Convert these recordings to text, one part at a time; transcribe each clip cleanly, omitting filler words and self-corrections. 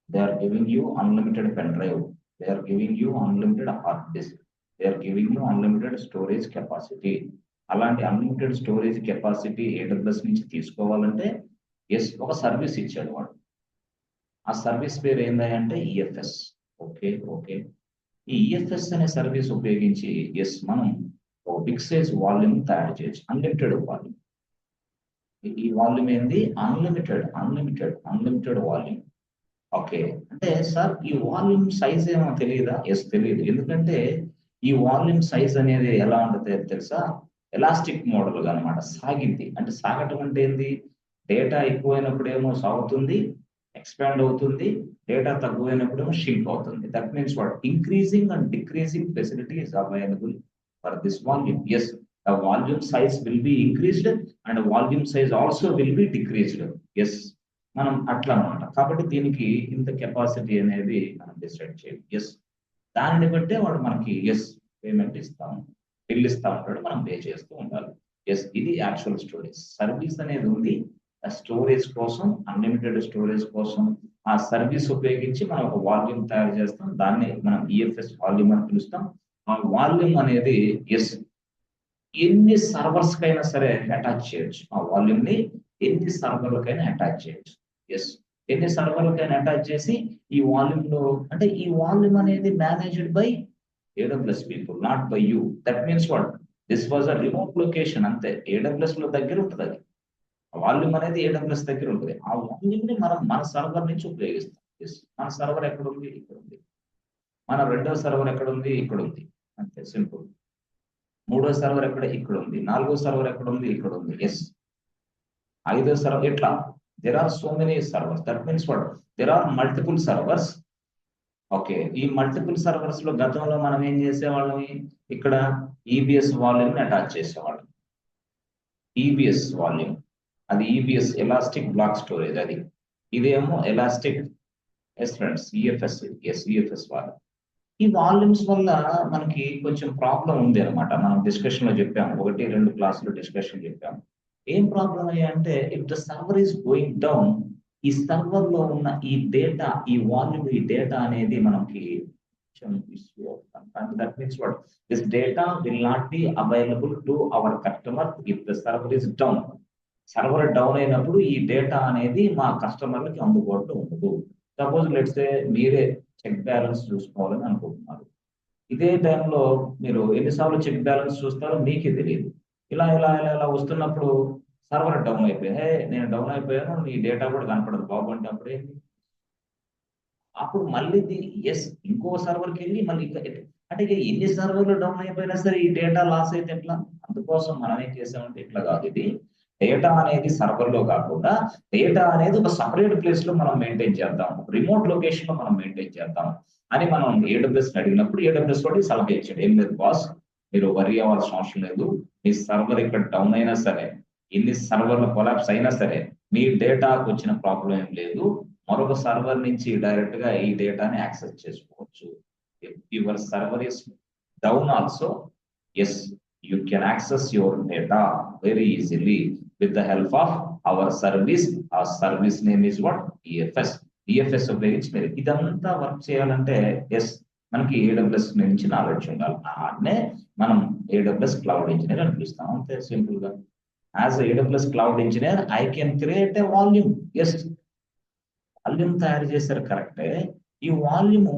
They are giving you unlimited pen drive. They are giving you unlimited hard disk. They are giving you unlimited storage capacity. అలాంటి unlimited storage capacity AWS నుంచి తీసుకోవాలంటే yes ఒక service ఇచ్చాడు వాడు. ఆ service పేరు ఏంటంటే EFS. Okay okay ఈ ఈఎఫ్ఎస్ అనే సర్వీస్ ఉపయోగించి ఎస్ మనం ఒక బిగ్ సైజ్ వాల్యూమ్ తయారు చేయొచ్చు. Unlimited volume. ఈ వాల్యూమ్ ఏంది? Unlimited volume. ఓకే అంటే సార్ ఈ వాల్యూమ్ సైజ్ ఏమో తెలియదా? ఎస్ తెలియదు. ఎందుకంటే ఈ వాల్యూమ్ సైజ్ అనేది ఎలా ఉంటుంది తెలుసా? ఎలాస్టిక్ మోడల్ అనమాట. సాగింది అంటే సాగటం అంటే ఏంది? డేటా ఎక్కువైనప్పుడు ఏమో సాగుతుంది, ఎక్స్పాండ్ అవుతుంది. డేటా తక్కువైనప్పుడు ఏమో షింక్ అవుతుంది. That means what? Increasing and decreasing facility is available for this volume. Yes the volume size will be increased and volume size also will be decreased. Yes మనం అట్లా అనమాట. కాబట్టి దీనికి ఇంత కెపాసిటీ అనేది మనం డిసైడ్ చేయాలి. ఎస్ దాన్ని బట్టే వాడు మనకి ఎస్ పేమెంట్ ఇస్తాము, బిల్ ఇస్తా ఉంటాడు, మనం పే చేస్తూ ఉండాలి. ఎస్ ఇది యాక్చువల్ స్టోరేజ్. సర్వీస్ అనేది ఉంది స్టోరేజ్ కోసం, అన్లిమిటెడ్ స్టోరేజ్ కోసం. ఆ సర్వీస్ ఉపయోగించి మనం ఒక వాల్యూమ్ తయారు చేస్తాం. దాన్ని మనం ఈఎఫ్ఎస్ వాల్యూమ్ అని పిలుస్తాం. ఆ వాల్యూమ్ అనేది ఎస్ ఎన్ని సర్వర్స్ కైనా సరే అటాచ్ చేయొచ్చు. ఆ వాల్యూమ్ ని ఎన్ని సర్వర్లకైనా అటాచ్ చేయొచ్చు. ఎస్ ఎన్ని సర్వర్లకైనా అటాచ్ చేసి ఈ వాల్యూమ్ లో అంటే ఈ వాల్యూమ్ అనేది managed by AWS people, not by you. That means what? This was a remote location అంతే. AWS లో దగ్గర ఉంటుంది అది. ఆ వాల్యూమ్ అనేది AWS దగ్గర ఉంటుంది. ఆ వాల్యూమ్ ని మనం మన సర్వర్ నుంచి ఉపయోగిస్తాం. ఎస్ మన సర్వర్ ఎక్కడ ఉంది? ఇక్కడ ఉంది. మన రెండో సర్వర్ ఎక్కడ ఉంది? ఇక్కడ ఉంది. అంతే సింపుల్. మూడో సర్వర్ ఎక్కడ? ఇక్కడ ఉంది. నాలుగో సర్వర్ ఎక్కడ ఉంది? ఇక్కడ ఉంది. ఎస్ ఐదో సర్వర్ ఇట్లా there are so many servers. That means what? There are multiple servers. Okay ఈ మల్టిపుల్ సర్వర్స్ లో గతంలో మనం ఏం చేసేవాళ్ళం? ఇక్కడ ఈబిఎస్ వాల్యూమ్ ని అటాచ్ చేసేవాళ్ళం. ఈబిఎస్ వాల్యూమ్ అది ఈబిఎస్ ఎలాస్టిక్ బ్లాక్ స్టోరేజ్ అది. ఇదేమో elastic yes friends EFS. Yes EFS volume. ఈ వాల్యూమ్స్ వల్ల మనకి కొంచెం ప్రాబ్లం ఉంది అనమాట. మనం డిస్కషన్ లో చెప్పాము, 1-2 క్లాసులు డిస్కషన్ చెప్పాము. ఏం ప్రాబ్లం అయ్యా అంటే if the server is going down, ఈ సర్వర్ లో ఉన్న ఈ డేటా, ఈ వాల్యూమ్, ఈ డేటా అనేది మనకి that means what? This data will not be available to our customer if the server is down. Server down అయినప్పుడు ఈ డేటా అనేది మా కస్టమర్లకి అందుబాటులో ఉండదు. సపోజ్ లెట్స్ సే మీరే చెక్ బ్యాలెన్స్ చూసుకోవాలని అనుకుంటున్నారు. ఇదే టైంలో మీరు ఎన్నిసార్లు చెక్ బ్యాలెన్స్ చూస్తారో మీకే తెలియదు. ఇలా ఇలా ఇలా ఇలా వస్తున్నప్పుడు సర్వర్ డౌన్ అయిపోయింది. హే నేను డౌన్ అయిపోయాను, నీ డేటా కూడా కనపడదు బాబు అంటే అప్పుడు ఏంటి? అప్పుడు మళ్ళీ ఎస్ ఇంకో సర్వర్కి వెళ్ళి మళ్ళీ అంటే ఇక ఎన్ని సర్వర్లు డౌన్ అయిపోయినా సరే ఈ డేటా లాస్ అయితే ఎట్లా? అందుకోసం మనం ఏం చేసామంటే ఇట్లా కాదు. ఇది డేటా అనేది సర్వర్ లో కాకుండా డేటా అనేది ఒక సపరేట్ ప్లేస్ లో మనం మెయింటైన్ చేద్దాం, రిమోట్ లొకేషన్ లో మనం మెయింటైన్ చేద్దాం అని మనం AWS అడిగినప్పుడు AWS తోటి సలహా ఇచ్చాడు. ఏం లేదు బాస్, మీరు వరి అవ్వాల్సిన అవసరం లేదు. మీ సర్వర్ ఇక్కడ డౌన్ అయినా సరే, ఎన్ని సర్వర్లు కొలాప్స్ అయినా సరే మీ డేటాకు వచ్చిన ప్రాబ్లం ఏం లేదు. మరొక సర్వర్ నుంచి డైరెక్ట్ గా ఈ డేటాని యాక్సెస్ చేసుకోవచ్చు. Your server is down also, yes you can access your data very easily with the help of our service. Our service name is what? EFS. EFS ఉపయోగించి మీరు ఇదంతా వర్క్ చేయాలంటే ఎస్ మనకి AWS నుంచి నాలెడ్జ్ ఉండాలి. అనే మనం AWS క్లౌడ్ ఇంజనీర్ అని పిలుస్తాం. అంతే సింపుల్ గా. As AWS cloud engineer I can create a volume. Yes volume తయారు చేశారు కరెక్టే. ఈ వాల్యూమ్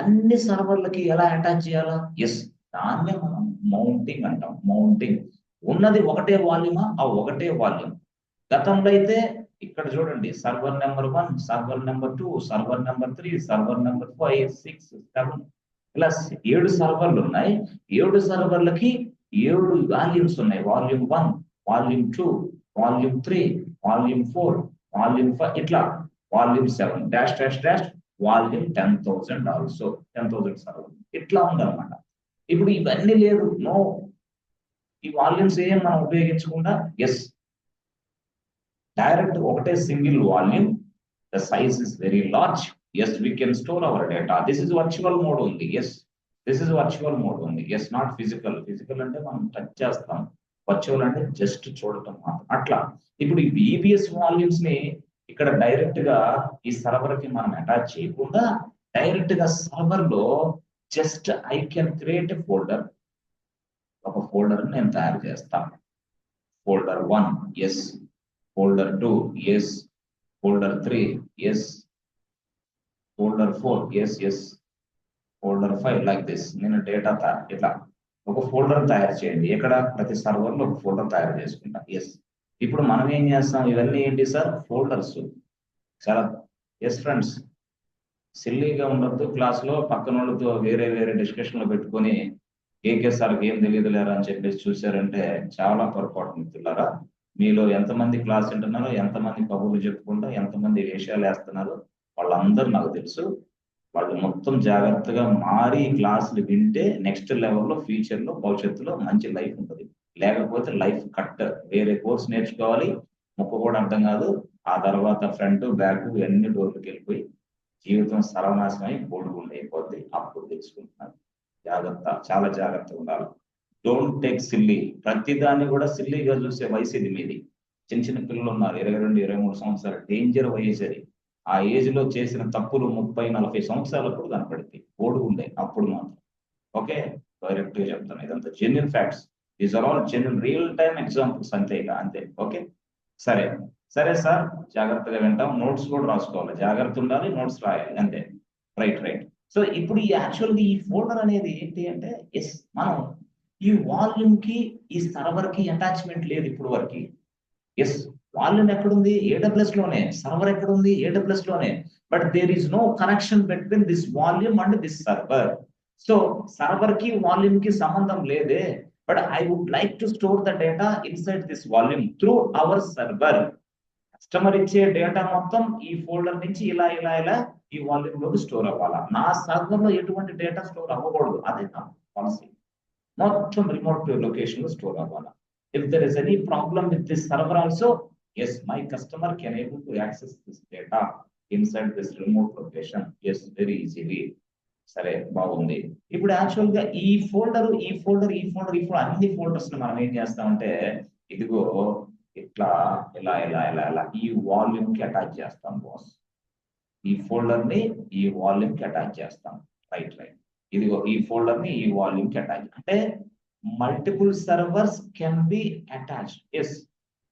అన్ని సర్వర్లకి ఎలా అటాచ్ చేయాలా? ఎస్ దాన్నే మనం మౌంటింగ్ అంటాం. మౌంటింగ్. ఉన్నది ఒకటే వాల్యూమా? ఆ ఒకటే వాల్యూమ్. గతంలో అయితే ఇక్కడ చూడండి, server number 1, server number 2, server number 3, server number 5, 6, 7 ఇలా 7 సర్వర్లు ఉన్నాయి. 7 సర్వర్లకి 7 వాల్యూమ్స్ ఉన్నాయి. Volume 1, volume 2, volume 3, volume 4, volume 5 ఇట్లా volume 7 dash dash dash volume 10,000 also 10,000 server ఇట్లా ఉందన్నమాట. ఇప్పుడు ఇవన్నీ లేదు. నో, ఈ వాల్యూమ్స్ ఏం మనం ఉపయోగించకుండా ఎస్ డైరెక్ట్ ఒకటే single volume. The size is very large. Yes we can store our data. This is virtual mode ఉంది. Yes this is virtual mode ఉంది. Yes not physical. ఫిజికల్ అంటే మనం టచ్ చేస్తాం, వర్చువల్ అంటే జస్ట్ చూడటం మాత్రం. అట్లా ఇప్పుడు ఈ EBS వాల్యూమ్స్ ని ఇక్కడ డైరెక్ట్ గా ఈ సర్వర్ కి మనం అటాచ్ చేయకుండా డైరెక్ట్ గా సర్వర్ లో just I can create a folder. ఒక ఫోల్డర్ నేను తయారు చేస్తాను. Folder 1 yes, folder 2 yes, folder 3 yes, folder 4 yes yes, folder 5 like this. నేను డేటా ఇట్లా ఒక ఫోల్డర్ తయారు చేయండి. ఎక్కడ ప్రతి సర్వర్ లో ఒక ఫోల్డర్ తయారు చేసుకుంటా. ఎస్. ఇప్పుడు మనం ఏం చేస్తాం, ఇవన్నీ ఏంటి సార్, ఫోల్డర్స్. చాలా ఎస్ ఫ్రెండ్స్, సిల్లీగా ఉండొద్దు క్లాస్ లో, పక్కన వాళ్ళతో వేరే వేరే డిస్కషన్ లో పెట్టుకొని కేకే సార్కి ఏం తెలియదు లేరా అని చెప్పేసి చూసారంటే చాలా పొరపాటు మిత్రులారా. మీలో ఎంతమంది క్లాస్ వింటున్నారో, ఎంతమంది కబుర్లు చెప్పుకుంటా, ఎంతమంది వేషాలు వేస్తున్నారో వాళ్ళందరూ నాకు తెలుసు. వాళ్ళు మొత్తం జాగ్రత్తగా మారి క్లాసులు వింటే నెక్స్ట్ లెవెల్లో ఫ్యూచర్ లో భవిష్యత్తులో మంచి లైఫ్ ఉంటుంది. లేకపోతే లైఫ్ కట్. వేరే కోర్స్ నేర్చుకోవాలి, ముక్క కూడా అర్థం కాదు. ఆ తర్వాత ఫ్రంట్ బ్యాక్ ఇవన్నీ డోర్లకు వెళ్ళిపోయి జీవితం సర్వనాశనమై బోడుగుండి అయిపోద్ది. అప్పుడు తెలుసుకుంటున్నాను. జాగ్రత్త, చాలా జాగ్రత్తగా ఉండాలి. Don't take silly. ప్రతిదాన్ని కూడా సిల్లీగా చూసే వయసు ఇది మీది. చిన్న చిన్న పిల్లలు ఉన్నారు, 22, 23 సంవత్సరాలు, డేంజర్ వయసు అది. ఆ ఏజ్ లో చేసిన తప్పులు 30, 40 సంవత్సరాలప్పుడు కనపడుతుంది. బోడుగుండే అప్పుడు మాత్రం. ఓకే, డైరెక్ట్ గా చెప్తాను, ఇదంతా genuine facts. These are all genuine real time examples, అంతే అంతే. ఓకే, సరే సరే సార్, జాగ్రత్తగా వింటాం. నోట్స్ కూడా రాసుకోవాలి, జాగ్రత్త ఉండాలి, నోట్స్ రాయాలి, అంతే. Right right. సో ఇప్పుడు ఈ యాక్చువల్గా ఈ ఫోల్డర్ అనేది ఏంటి అంటే, ఎస్, మనం ఈ వాల్యూమ్ కి ఈ సర్వర్ కి అటాచ్మెంట్ లేదు ఇప్పుడు వరకు. ఎస్, వాల్యూమ్ ఎక్కడుంది, ఏడబ్ల్యూఎస్ లోనే. సర్వర్ ఎక్కడుంది, ఏడబ్ల్యూఎస్ లోనే. But there is no connection between this volume and this server. So server కి వాల్యూమ్ కి సంబంధం లేదే. But I would like to store the data inside this volume through our server. Customer ఇచ్చే data మొత్తం ఈ folder నుంచి ఇలా ఇలా ఇలా ఈ వాల్యూమ్ లోకి స్టోర్ అవ్వాలా. నా సర్వర్ లో ఎటువంటి డేటా స్టోర్ అవ్వకూడదు, అదే నా పాలసీ. మొత్తం రిమోట్ లొకేషన్ లో స్టోర్ అవ్వాలా. If there is any problem with this server also, yes, my customer can able to access this data inside this remote location. Yes, very easily. సరే, బాగుంది. ఇప్పుడు actual గా ఈ ఫోల్డర్ ఈ folder ఈ folder ఇప్పుడు అన్ని ఫోల్డర్స్ ని మనం ఏం చేస్తామంటే, ఇదిగో ఇట్లా ఇలా ఇలా ఇలా ఇలా ఈ వాల్యూమ్ కి అటాచ్ చేస్తాం బాస్. ఈ ఫోల్డర్ ని ఈ వాల్యూమ్ కి అటాచ్ చేస్తాం. Right right. ఇదిగో ఈ ఫోల్డర్ ని ఈ వాల్యూమ్ కి అటాచ్, అంటే multiple servers can be attached. Yes,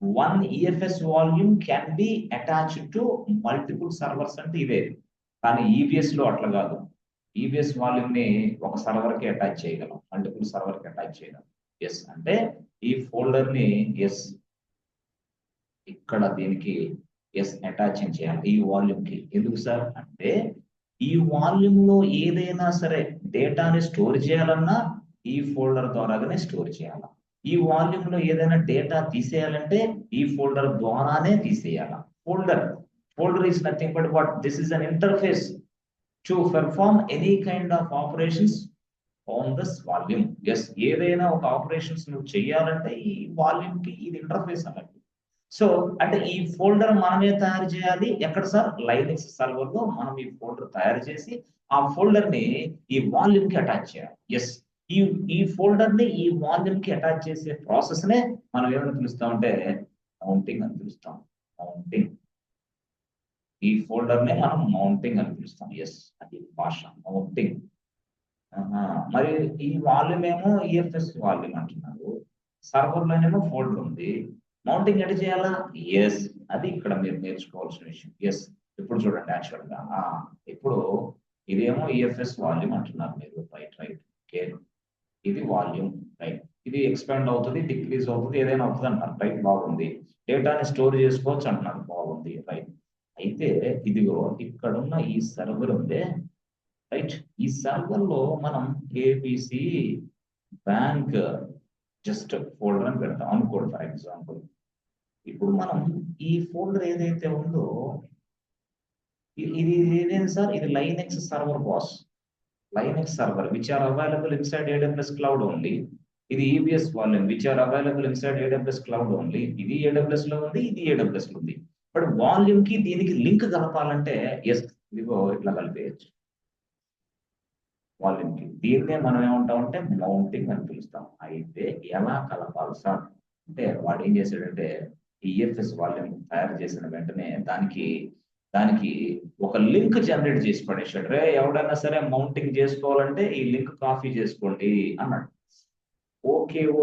one EFS volume can be attached to multiple servers అంటే ఇదే. కానీ ఈబిఎస్ లో అట్లా కాదు. ఈబిఎస్ వాల్యూమ్ ని ఒక సర్వర్ కి అటాచ్ చేయగలం, మల్టిపుల్ సర్వర్ కి అటాచ్ చేయగలం. ఎస్, అంటే ఈ ఫోల్డర్ ని ఎస్ ఇక్కడ దీనికి ఎస్ అటాచింగ్ చేయాలి ఈ వాల్యూమ్ కి. ఎందుకు సార్ అంటే, ఈ వాల్యూమ్ లో ఏదైనా సరే డేటాని స్టోర్ చేయాలన్నా ఈ ఫోల్డర్ ద్వారానే స్టోర్ చేయాలి. ఈ వాల్యూమ్ లో ఏదైనా డేటా తీసేయాలంటే ఈ ఫోల్డర్ ద్వారానే తీసేయాలి. Folder is nothing but what, this is an interface to perform any kind of operations on this volume. Yes, ఏదైనా ఒక ఆపరేషన్స్ నువ్వు చేయాలంటే ఈ వాల్యూమ్ కి ఇది ఇంటర్ఫేస్ అన్నట్టు. సో అంటే ఈ ఫోల్డర్ మనమే తయారు చేయాలి. ఎక్కడ సార్, లైనక్స్ సర్వర్ లో మనం ఈ ఫోల్డర్ తయారు చేసి ఆ ఫోల్డర్ ని ఈ వాల్యూమ్ కి అటాచ్ చేయాలి. ఎస్, ఈ ఈ ఫోల్డర్ ని ఈ వాల్యూమ్ కి అటాచ్ చేసే ప్రాసెస్ నే మనం ఏమని పిలుస్తామంటే మౌంటింగ్ అని పిలుస్తాం. మౌంటింగ్. ఈ ఫోల్డర్ ని మనం మౌంటింగ్ అని పిలుస్తాం. ఎస్, అది భాష, మౌంటింగ్. మరి ఈ వాల్యూమ్ ఏమో ఈఎఫ్ఎస్ వాల్యూమ్ అంటున్నారు, సర్వర్ లోనేమో ఫోల్డర్ ఉంది. మౌంటింగ్ ఎట్లా చేయాలా? ఎస్, అది ఇక్కడ మీరు నేర్చుకోవాల్సిన విషయం. ఎస్, ఇప్పుడు చూడండి యాక్చువల్ గా ఇప్పుడు ఇదేమో ఈఎఫ్ఎస్ వాల్యూమ్ అంటున్నారు మీరు. Right right. ఓకే, ఇది వాల్యూమ్. రైట్, ఇది ఎక్స్పాండ్ అవుతుంది, డిక్రీజ్ అవుతుంది, ఏదైనా అవుతుంది అంటారు. రైట్, బాగుంది. డేటాని స్టోర్ చేసుకోవచ్చు అంటున్నారు. బాగుంది. రైట్. అయితే ఇదిగో ఇక్కడున్న ఈ సర్వర్ ఉందే, రైట్, ఈ సర్వర్ లో మనం ఏబిసి బ్యాంక్ జస్ట్ ఫోల్డర్ అని పెడతాం అనుకోండి ఫర్ ఎగ్జాంపుల్. ఇప్పుడు మనం ఈ ఫోల్డర్ ఏదైతే ఉందో ఇది ఏదైంది సార్, ఇది Linux server boss. Linux server which are available inside AWS cloud only. ఇది EBS volume which are available inside AWS cloud only. ఇది ఏడబ్ల్యూఎస్ లో ఉంది, ఇది ఏడబ్ల్యూఎస్ లో ఉంది. బట్ వాల్యూమ్ కి దీనికి లింక్ కలపాలంటే ఎస్, ఇదిగో ఇట్లా కలిపేయచ్చు వాల్యూమ్ కి. దీన్నే మనం ఏమంటామంటే మౌంటింగ్ అని పిలుస్తాం. అయితే ఎలా కలపాలి సార్ అంటే, వాడు ఏం చేశాడంటే ఈఎఫ్ఎస్ వాల్యూమ్ తయారు చేసిన వెంటనే దానికి ఒక లింక్ జనరేట్ చేసి పడేశాడు. రే ఎవడైనా సరే మౌంటింగ్ చేసుకోవాలంటే ఈ లింక్ కాపీ చేసుకోండి అన్నాడు.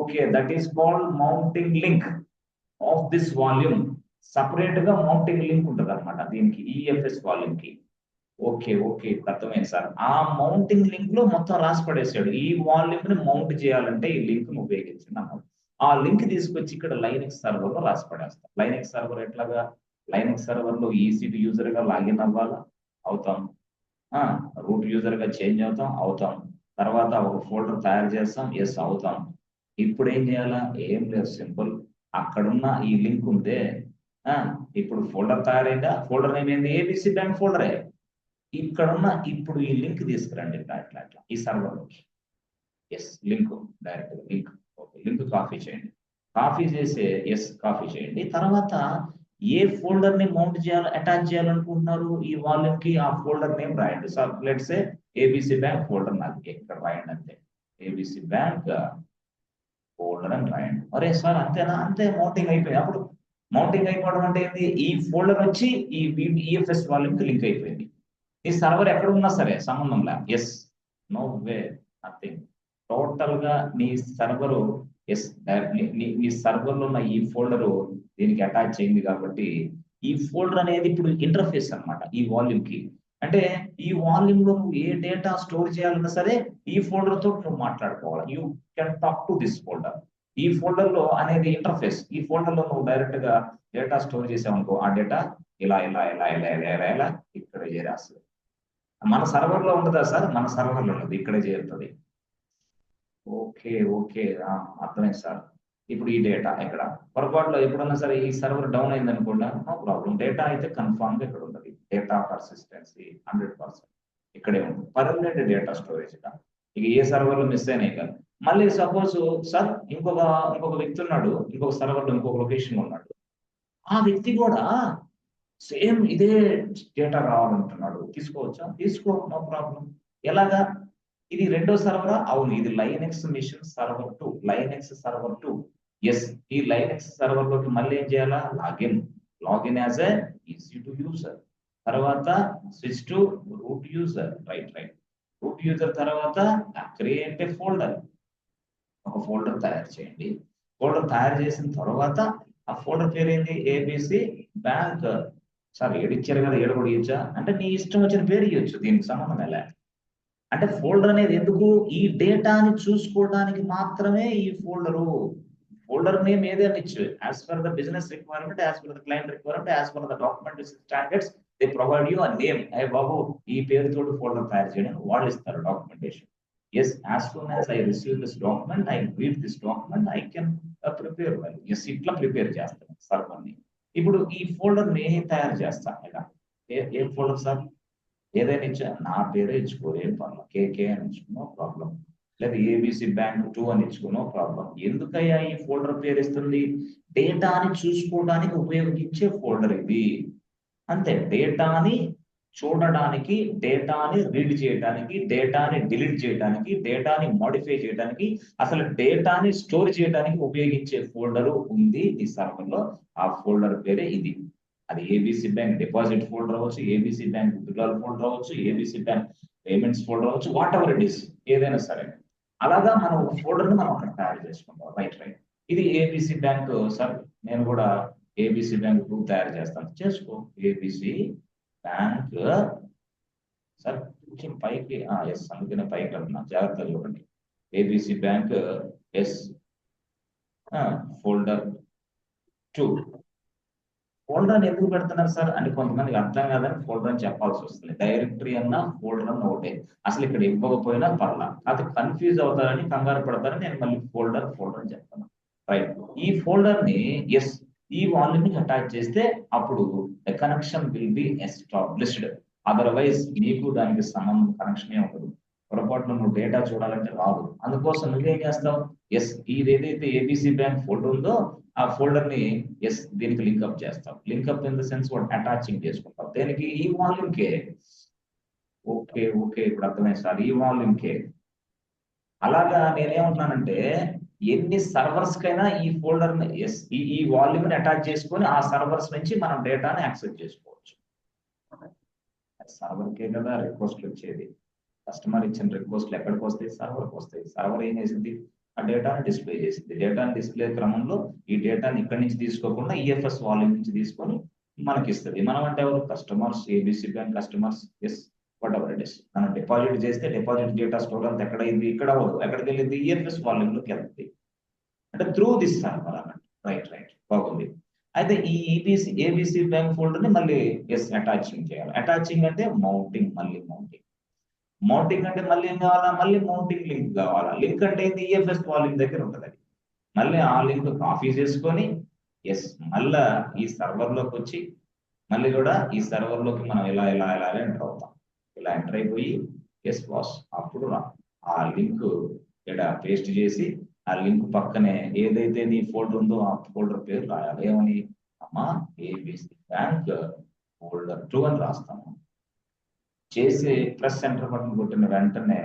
Okay that is called mounting link of this volume. Separate గా మౌంటింగ్ లింక్ ఉంటుంది అనమాట దీనికి, ఈఎఫ్ఎస్ వాల్యూమ్ కి. ఓకే ఇప్పుడు అర్థమైంది సార్. ఆ మౌంటింగ్ లింక్ లో మొత్తం రాసి పడేసాడు. ఈ వాల్యూమ్ ని మౌంట్ చేయాలంటే ఈ లింక్ ను ఉపయోగించండి అన్నాడు. ఆ లింక్ తీసుకొచ్చి ఇక్కడ లైనెక్స్ సర్వర్ లో రాసి పడేస్తాం. లైనెక్స్ సర్వర్ ఎట్లాగా? లైనెక్స్ సర్వర్ లో ఈసీ2 యూజర్ గా లాగిన్ అవ్వాలా? అవుతాం. రూట్ యూజర్ గా చేంజ్ అవుతాం. తర్వాత ఒక ఫోల్డర్ తయారు చేస్తాం, ఎస్ అవుతాం. ఇప్పుడు ఏం చేయాలా? ఏం లేదు, సింపుల్. అక్కడున్న ఈ లింక్ ఉందే, ఇప్పుడు ఫోల్డర్ తయారైందా? ఫోల్డర్ నేమ్ ఏంది? ఏబిసి బ్యాంక్ ఫోల్డరే. ఇక్కడున్న ఇప్పుడు ఈ లింక్ తీసుకురండి ఇట్లా ఈ సర్వర్లోకి. Yes link, direct link. Okay, link copy చేయండి. కాపీ చేయండి. తర్వాత ఏ ఫోల్డర్ ని మౌంట్ చేయాలి, అటాచ్ చేయాలనుకుంటున్నారు ఈ వాల్యూమ్ కి, ఆ ఫోల్డర్ నేమ్ రాయండి. Sir let's say ABC bank folder నాకు ఇక్కడ రాయండి అంతే. ఏబిసి బ్యాంక్ ఫోల్డర్ అని రాయండి. అరే సార్ అంతేనా? అంతే, మౌంటింగ్ అయిపోయింది. అప్పుడు మౌంటింగ్ అయిపోవడం అంటే ఏంటి? ఈ ఫోల్డర్ వచ్చి ఈ ఈఎఫ్ఎస్ వాల్యూమ్ కి లింక్ అయిపోయింది. ఈ సర్వర్ ఎక్కడ ఉన్నా సరే సంబంధం లే. Yes, no way, nothing. Total గా నీ సర్వరు, ఎస్, నీ సర్వర్ లో ఉన్న ఈ ఫోల్డర్ దీనికి అటాచ్ అయింది కాబట్టి ఈ ఫోల్డర్ అనేది ఇప్పుడు ఇంటర్ఫేస్ అన్నమాట ఈ వాల్యూమ్ కి. అంటే ఈ వాల్యూమ్ లో నువ్వు ఏ డేటా స్టోర్ చేయాలన్నా సరే ఈ ఫోల్డర్ తో నువ్వు మాట్లాడుకోవాలి. You can talk to this folder. ఈ ఫోల్డర్ లో అనేది ఇంటర్ఫేస్. ఈ ఫోల్డర్ లో నువ్వు డైరెక్ట్ గా డేటా స్టోర్ చేసావనుకో, ఆ డేటా ఇలా ఇక్కడ చేరేస్తుంది. మన సర్వర్ లో ఉంటుందా సార్? మన సర్వర్ లో ఉండదు, ఇక్కడే చేరుతుంది. ఓకే అర్థమైంది సార్. ఇప్పుడు ఈ డేటా ఇక్కడ పొరపాటులో ఎప్పుడన్నా సరే ఈ సర్వర్ డౌన్ అయింది అనుకోండి, నో ప్రాబ్లం. డేటా అయితే కన్ఫామ్ గా ఇక్కడ ఉంటుంది. డేటా పర్సిస్టెన్సీ 100% ఇక్కడే ఉంటుంది. పర్మనెంట్ డేటా స్టోరేజ్ గా ఇక ఏ సర్వర్ లో మిస్ అయినాయి కాదు. మళ్ళీ సపోజ్ సార్ ఇంకొక వ్యక్తి ఉన్నాడు, ఇంకొక సర్వర్ లో ఇంకొక లొకేషన్ లో ఉన్నాడు. ఆ వ్యక్తి కూడా సేమ్ ఇదే డేటా కావాలంటున్నాడు. తీసుకోవచ్చా? తీసుకో, నో ప్రాబ్లం. ఎలాగా? ఇది రెండో సర్వరా? అవును, ఇది Linux machine server 2, Linux server 2. Yes, ఈ లైనెక్స్ సర్వర్ లోకి మళ్ళీ ఏం చేయాలా? Login as a EC2 user. తర్వాత switch to root user. Right. Root user తర్వాత క్రియేట్ ఏ ఫోల్డర్. ఒక ఫోల్డర్ తయారు చేయండి. ఫోల్డర్ తయారు చేసిన తర్వాత ఆ ఫోల్డర్ పేరు ఏంటి? ABC bank. సార్ ఏడిచ్చారు కదా, ఏడు కూడా ఇచ్చా అంటే నీ ఇష్టం వచ్చిన పేరు ఇవ్వచ్చు, దీనికి సంబంధం ఎలా. అంటే ఫోల్డర్ అనేది ఎందుకు? ఈ డేటాని చూసుకోవడానికి మాత్రమే ఈ ఫోల్డర్ నేమ్ ఏదైనా ఇచ్చు, as per the business requirement, as per the client requirement, as per the documentation standards they provide you a name. అయ్యే బాబు ఈ పేరుతోటి ఫోల్డర్ తయారు చేయడానికి వాళ్ళు ఇస్తారు documentation. Yes, as soon as I receive this document, I read this document, I can prepare well. Yes, ఇట్లా ప్రిపేర్ చేస్తాను సర్వర్ ని. ఇప్పుడు ఈ ఫోల్డర్ ని తయారు చేస్తాను ఇలా. ఏ ఫోల్డర్ సార్? ఏదైనా ఇచ్చా, నా పేరే ఇచ్చుకో, ఏం పర్లేదు. కేకే అని ఇచ్చుకున్నో ప్రాబ్లం, లేదా ఏబిసి బ్యాంక్ 2 అని ఇచ్చుకున్నో ప్రాబ్లం. ఎందుకయ్యా ఈ ఫోల్డర్ పేరు ఇస్తుంది? డేటాని చూసుకోవడానికి ఉపయోగించే ఫోల్డర్ ఇది. అంతే. డేటాని చూడడానికి, డేటాని రీడ్ చేయడానికి, డేటాని డిలీట్ చేయడానికి, డేటాని మోడిఫై చేయడానికి, అసలు డేటాని స్టోర్ చేయడానికి ఉపయోగించే ఫోల్డర్ ఉంది ఈ సర్వర్ లో. ఆ ఫోల్డర్ పేరే ఇది. అది ఏబిసి బ్యాంక్ డిపాజిట్ ఫోల్డర్ అవ్వచ్చు, ఏబిసి బ్యాంక్ విత్డ్రాల్ ఫోల్డర్ అవ్వచ్చు, ఏబిసి బ్యాంక్ పేమెంట్స్ ఫోల్డర్ అవ్వచ్చు, వాట్ ఎవర్ ఇట్ ఈస్, ఏదైనా సరే. అలాగా మనం ఒక ఫోల్డర్ ని మనం అక్కడ తయారు చేసుకుంటాం. రైట్. ఇది ఏబిసి బ్యాంక్. సార్ నేను కూడా ఏబిసి బ్యాంక్ 2 తయారు చేస్తాను. చేసుకో. ఏబిసి బ్యాంక్ సార్ కొంచెం పైకి, ఎస్, అందుకనే పైకి వెళ్తున్నా, జాగ్రత్తగా చూడండి. ABC bank yes folder 2. Folder అని ఎందుకు పెడుతున్నారు సార్ అంటే కొంతమందికి అర్థం కాదని ఫోల్డర్ అని చెప్పాల్సి వస్తుంది. డైరెక్టరీ అన్న ఫోల్డర్ అన్న ఒకటే, అసలు ఇక్కడ ఇవ్వకపోయినా పర్లా. అది కన్ఫ్యూజ్ అవుతారని, కంగారు పడతారని నేను మళ్ళీ ఫోల్డర్ అని చెప్తాను. రైట్. ఈ ఫోల్డర్ ని ఎస్ ఈ వాల్యూమ్ ని అటాచ్ చేస్తే అప్పుడు connection will be established. Otherwise నీకు దానికి సంబంధం కనెక్షన్ ఉండదు. పొరపాటున నువ్వు డేటా చూడాలంటే రాదు. అందుకోసం నువ్వేం చేస్తావు? ఎస్, ఇది ఏదైతే ఏబిసి బ్యాంక్ ఫోల్డర్ ఉందో ఆ ఫోల్డర్ ని ఎస్ దీనికి లింక్అప్ చేస్తాం. Link up in the sense attaching చేసుకుంటాం. దేనికి? ఈ వాల్యూమ్ కే. ఓకే ఇప్పుడు అర్థమైంది సార్, ఈ వాల్యూమ్ కే. అలాగా నేనేమంటున్నానంటే ఎన్ని సర్వర్స్ కైనా ఈ ఫోల్డర్ ఈ వాల్యూమ్ ని అటాచ్ చేసుకొని ఆ సర్వర్స్ నుంచి మనం డేటాని యాక్సెస్ చేసుకోవచ్చు. సర్వర్కే కదా రిక్వెస్ట్లు వచ్చేది. కస్టమర్ ఇచ్చిన రిక్వెస్ట్లు ఎక్కడికి వస్తాయి? సర్వర్కి వస్తాయి. సర్వర్ ఏం చేసింది? ఆ డేటాని డిస్ప్లే చేసింది. డేటాని డిస్ప్లే క్రమంలో ఈ డేటాని ఇక్కడి నుంచి తీసుకోకుండా ఈఎఫ్ఎస్ వాల్యూమ్ నుంచి తీసుకొని మనకి ఇస్తుంది. మనం అంటే ఎవరు? Customers, ABC bank customers. Yes, whatever it is. మనం డిపాజిట్ చేస్తే డిపాజిట్ డేటా స్టోర్ అంతా ఎక్కడ అయింది? ఇక్కడ అవ్వదు. ఎక్కడికి వెళ్ళింది? ఈఎఫ్ఎస్ వాల్యూమ్లోకి వెళ్తుంది. అంటే త్రూ దిస్ సర్వర్ అన్నట్టు. రైట్ బాగుంది. అయితే ఈ ఏబిసి బ్యాంక్ ఫోల్డర్ ని మళ్ళీ అటాచింగ్ చేయాలి. అటాచింగ్ అంటే మౌంటింగ్, మళ్ళీ మౌంటింగ్. మౌంటింగ్ అంటే మళ్ళీ ఏం కావాలా? మళ్ళీ మౌంటింగ్ లింక్ కావాలా? లింక్ అంటే ఏంది? ఈఎఫ్ఎస్ వాల్యూమ్ దగ్గర ఉంటుంది. మళ్ళీ ఆ లింక్ కాపీ చేసుకొని మళ్ళా ఈ సర్వర్ లోకి వచ్చి మళ్ళీ కూడా ఈ సర్వర్ లోకి మనం ఇలా ఎంటర్ అవుతాం. ఇలా ఎంటర్ అయిపోయి బాస్ అప్పుడు ఆ లింక్ ఇక్కడ పేస్ట్ చేసి ఆ లింక్ పక్కనే ఏదైతే నీ ఫోల్డర్ ఉందో ఆ ఫోల్డర్ పేరు రాయాలి. ఏమని? అమ్మా ఏబిసి బ్యాంక్ ఫోల్డర్ 2 అని రాస్తాము. చేసి ప్లస్ ఎంటర్ బటన్ కొట్టిన వెంటనే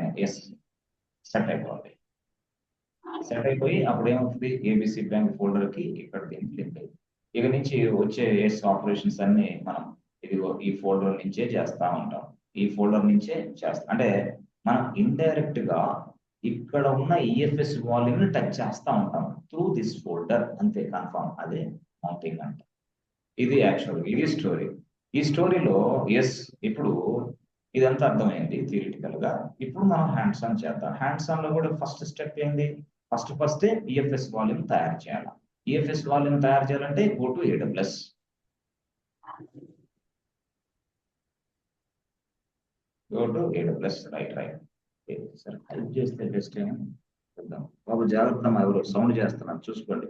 సెట్ అయిపోవాలి. సెట్ అయిపోయి అప్పుడు ఏమవుతుంది? ఏబిసి బ్యాంక్ ఫోల్డర్ కి ఇక్కడ దీనికి లింక్ అయింది. ఇక నుంచి వచ్చే ఆపరేషన్స్ అన్ని మనం ఇదిగో ఈ ఫోల్డర్ నుంచే చేస్తా ఉంటాం. ఈ ఫోల్డర్ నుంచే చేస్తాం. అంటే మనం ఇండైరెక్ట్ గా ఇక్కడ ఉన్న ఈఎఫ్ఎస్ వాల్యూమ్ ని టచ్ చేస్తా ఉంటాం త్రూ దిస్ ఫోల్డర్. అంతే, కన్ఫర్మ్. అదే మౌంటింగ్ అంటే. ఇది యాక్చువల్, ఇది స్టోరీ. ఈ స్టోరీలో ఇప్పుడు ఇదంతా అర్థమైంది థియరిటికల్ గా. ఇప్పుడు మనం హ్యాండ్స్ ఆన్ చేద్దాం. హ్యాండ్స్ ఆన్ లో కూడా ఫస్ట్ స్టెప్ ఏంది? ఫస్ట్ ఈఎఫ్ఎస్ వాల్యూమ్ తయారు చేయాలి. ఈఎఫ్ఎస్ వాల్యూమ్ తయారు చేయాలంటే గో టు AWS. రైట్. సరే, హెల్ప్ చేస్తే బెస్ట్ ఏం చూద్దాం. బాబు జాగ్రత్త, మా ఎవరు సౌండ్ చేస్తున్నాను చూసుకోండి.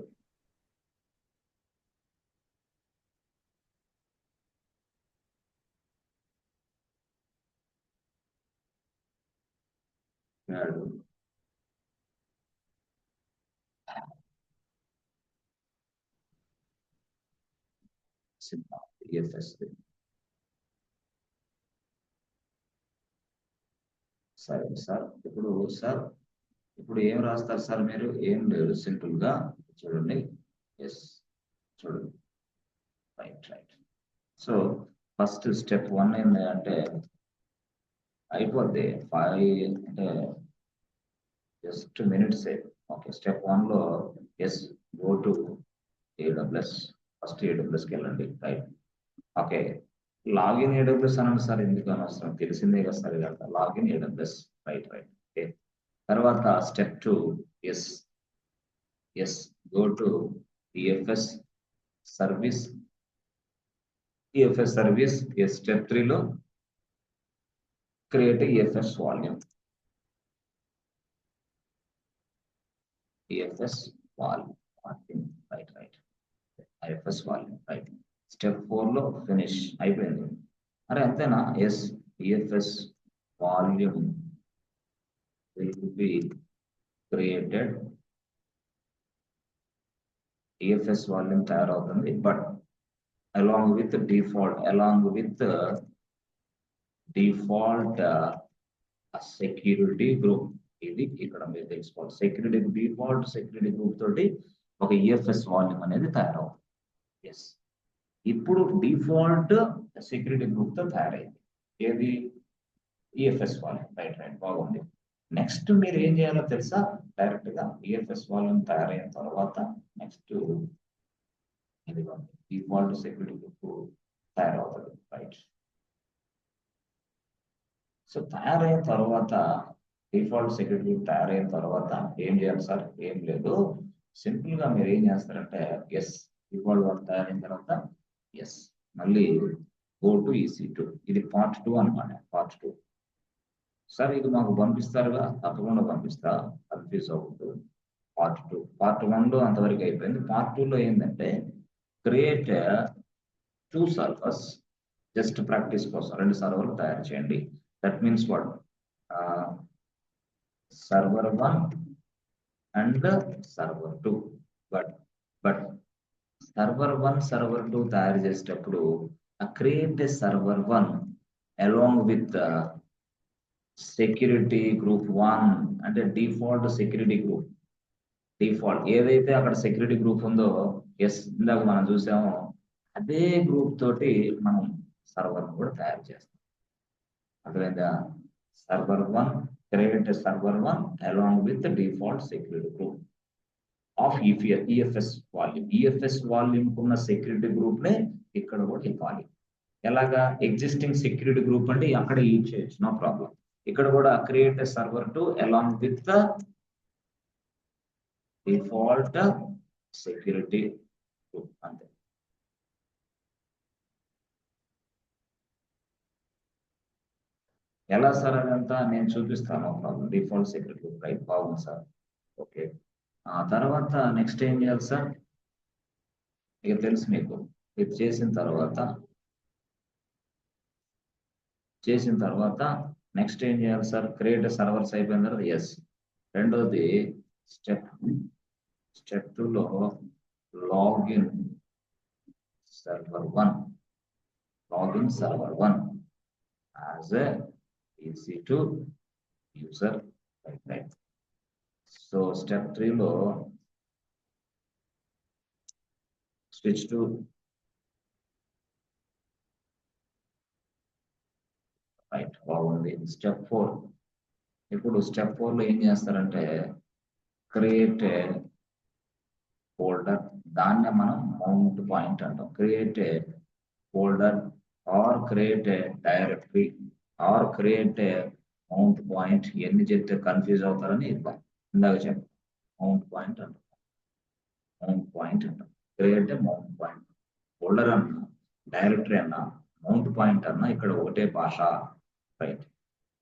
ఈఎఫ్ఎస్ సరే సార్. ఇప్పుడు ఏం రాస్తారు సార్ మీరు? ఏం లేదు, సింపుల్ గా చూడండి. చూడండి. రైట్. సో ఫస్ట్ స్టెప్ 1 ఏంటి అంటే అయిపోద్ది 5 అంటే జస్ట్ మినిట్స్. ఓకే, స్టెప్ 1 లో గో టు AWS. ఫస్ట్ AWSకి వెళ్ళండి. రైట్. ఓకే, లాగిన్ AWS అనండి సార్. ఎందుకు అనవసరం, తెలిసిందే కదా సార్. ఇదంతా లాగిన్ AWS. రైట్. ఓకే, తర్వాత step 2 go to EFS service. Step 3 లో create EFS volume. IFS volume. Right. Step 4 లో ఫినిష్ అయిపోయింది. అరే అంతేనా? EFS volume will be created. EFS volume తయారవుతుంది, but along with default security group. ఇది ఇక్కడ మీరు తెలుసుకోవాలి. డిఫాల్ట్ సెక్యూరిటీ గ్రూప్ తోటి ఒక EFS వాల్యూమ్ అనేది తయారవుతుంది. ఇప్పుడు డిఫాల్ట్ సెక్యూరిటీ గ్రూప్ తో తయారైంది. ఏది? EFS volume. రైట్. బాగుంది. నెక్స్ట్ మీరు ఏం చేయాలో తెలుసా? డైరెక్ట్ గా EFS వాల్యూమ్ తయారైన తర్వాత నెక్స్ట్ డిఫాల్ట్ సెక్యూరిటీ గ్రూప్ తయారవుతుంది. రైట్. సో తయారైన తర్వాత డిఫాల్ట్ సెక్యూరిటీ గ్రూప్ తయారైన తర్వాత ఏం చేయాలి సార్? ఏం లేదు, సింపుల్ గా మీరు ఏం చేస్తారంటే డిఫాల్ట్ వర్క్ తయారైన తర్వాత మళ్ళీ గో టు EC2. ఇది పార్ట్ 2 అనమాట. పార్ట్ 2 సార్ ఇది మాకు పంపిస్తారుగా? తప్పకుండా పంపిస్తా, కన్ఫ్యూజ్ అవ్వద్దు. పార్ట్ 1 లో అంతవరకు అయిపోయింది. పార్ట్ 2 లో ఏంటంటే క్రియేట్ 2 సర్వర్స్. జస్ట్ ప్రాక్టీస్ కోసం 2 సర్వర్లు తయారు చేయండి. That means what? Server 1 and server 2. But server 1 server 2 తయారు చేసేటప్పుడు create server 1 along with security group 1 అంటే డిఫాల్ట్ సెక్యూరిటీ గ్రూప్. డిఫాల్ట్ ఏదైతే అక్కడ సెక్యూరిటీ గ్రూప్ ఉందో ఎస్ ఇందాక మనం చూసామో అదే గ్రూప్ తోటి మనం సర్వర్ కూడా తయారు చేస్తాం. అర్థమైందా? Server 1 create server 1 along with default security group of EFS volume. EFS volume కున్న సెక్యూరిటీ గ్రూప్ నే ఇక్కడ కూడా ఇవ్వాలి. ఎలాగా? ఎగ్జిస్టింగ్ సెక్యూరిటీ గ్రూప్ అంటే అక్కడ యూజ్ చేయొచ్చు, నో ప్రాబ్లం. ఇక్కడ కూడా create server 2 along with the default security group అంతే. ఎలా సార్ అదంతా నేను చూపిస్తాను, problem. Default security group right, బాగుంది సార్. ఓకే, ఆ తర్వాత నెక్స్ట్ ఏం చేయాలి సార్? ఇక తెలుసు మీకు. ఇది చేసిన తర్వాత నెక్స్ట్ ఏం చేయాలి సార్? క్రియేట్ సర్వర్స్ అయిపోయిన తర్వాత ఎస్. రెండోది స్టెప్ 2లో login server 1 as a EC2 user, right? So step 3లో switch to right, బాగుంది. స్టెప్ 4. ఇప్పుడు స్టెప్ 4లో ఏం చేస్తారంటే క్రియేట్ ఫోల్డర్, దాన్నే మనం మౌంట్ పాయింట్ అంటాం. Create folder are create directory are create mount point. ఎన్ని చెప్తే కన్ఫ్యూజ్ అవుతారని ఇందాక చెప్పాం. మౌంట్ పాయింట్ అంటాం. Create mount point. ఫోల్డర్ అన్నా, డైరెక్టరీ అన్నా, మౌంట్ పాయింట్ అన్నా ఇక్కడ ఒకటే భాష, రైట్?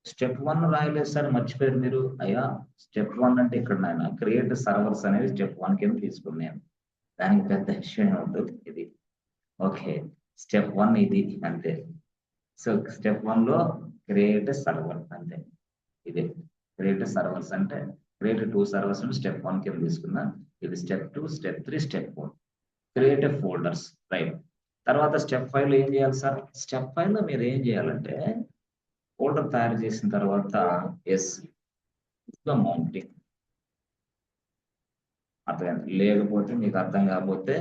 స్టెప్ 1 రాయలేదు సార్, మర్చిపోయారు మీరు. అయ్యా, స్టెప్ 1 అంటే ఇక్కడ నాయన క్రియేట్ సర్వర్స్ అనేది స్టెప్ 1 కింద తీసుకున్నాను. దానికి పెద్ద విషయం ఉంటుంది ఇది. ఓకే, స్టెప్ 1 ఇది అంతే. సో స్టెప్ 1లో క్రియేట్ సర్వర్ అంతే. ఇదే క్రియేట్ సర్వర్స్ అంటే క్రియేట్ 2 సర్వర్స్ స్టెప్ 1 కింద తీసుకున్నా. ఇది step 2, step 3, step 4 create folders, right? తర్వాత స్టెప్ 5లో ఏం చేయాలి సార్? స్టెప్ 5లో మీరు ఏం చేయాలంటే ఫోల్డర్ తయారు చేసిన తర్వాత ఎస్ మౌంటింగ్. అర్థం లేకపోతే మీకు అర్థం కాకపోతే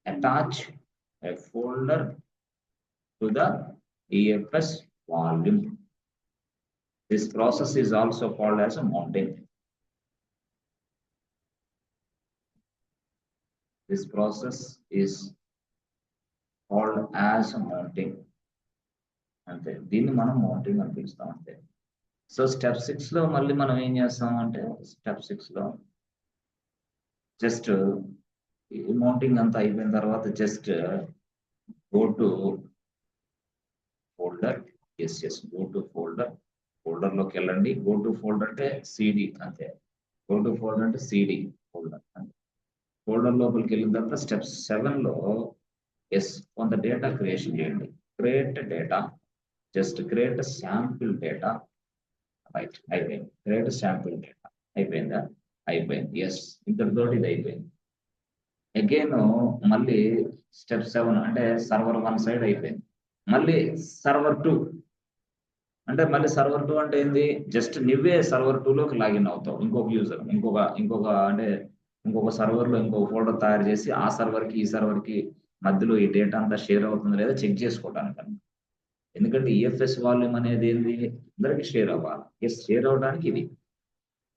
attach a folder to the EFS volume. This process is also called as a mounting. This process is called as a mounting. అంతే, దీన్ని మనం మౌంటింగ్ అని పిలుస్తాం అంతే. సో స్టెప్ 6లో మళ్ళీ మనం ఏం చేస్తాం అంటే స్టెప్ 6లో జస్ట్ మౌంటింగ్ అంతా అయిపోయిన తర్వాత just go to folder. Go to ఫోల్డర్లోకి వెళ్ళండి. గో టు ఫోల్డర్ అంటే సిడి అంతే. గో టు ఫోల్డర్ అంటే సిడి ఫోల్డర్ అంతే. ఫోల్డర్ లోపలికి వెళ్ళిన తర్వాత స్టెప్ 7లో ఎస్ కొంత డేటా క్రియేషన్ చేయండి. Create data, just create sample data, right? అయిపోయింది. క్రియేట్ శాంపిల్ డేటా అయిపోయిందా? అయిపోయింది. ఎస్, ఇంతటితోటి ఇది అయిపోయింది. అగైన్ మళ్ళీ స్టెప్ 7 అంటే సర్వర్ 1 సైడ్ అయిపోయింది. మళ్ళీ సర్వర్ 2 అంటే మళ్ళీ సర్వర్ 2 అంటే ఏంది? జస్ట్ నువ్వే సర్వర్ 2లోకి లాగిన్ అవుతావు. ఇంకొక యూజర్ ఇంకొక అంటే ఇంకొక సర్వర్లో ఇంకొక ఫోల్డర్ తయారు చేసి ఆ సర్వర్కి ఈ సర్వర్కి మధ్యలో ఈ డేటా అంతా షేర్ అవుతుందో లేదా చెక్ చేసుకోవడానికి. ఎందుకంటే ఈఎఫ్ఎస్ వాల్యూమ్ అనేది ఏంది? అందరికి షేర్ అవ్వాలి. ఎస్, షేర్ అవడానికి ఇది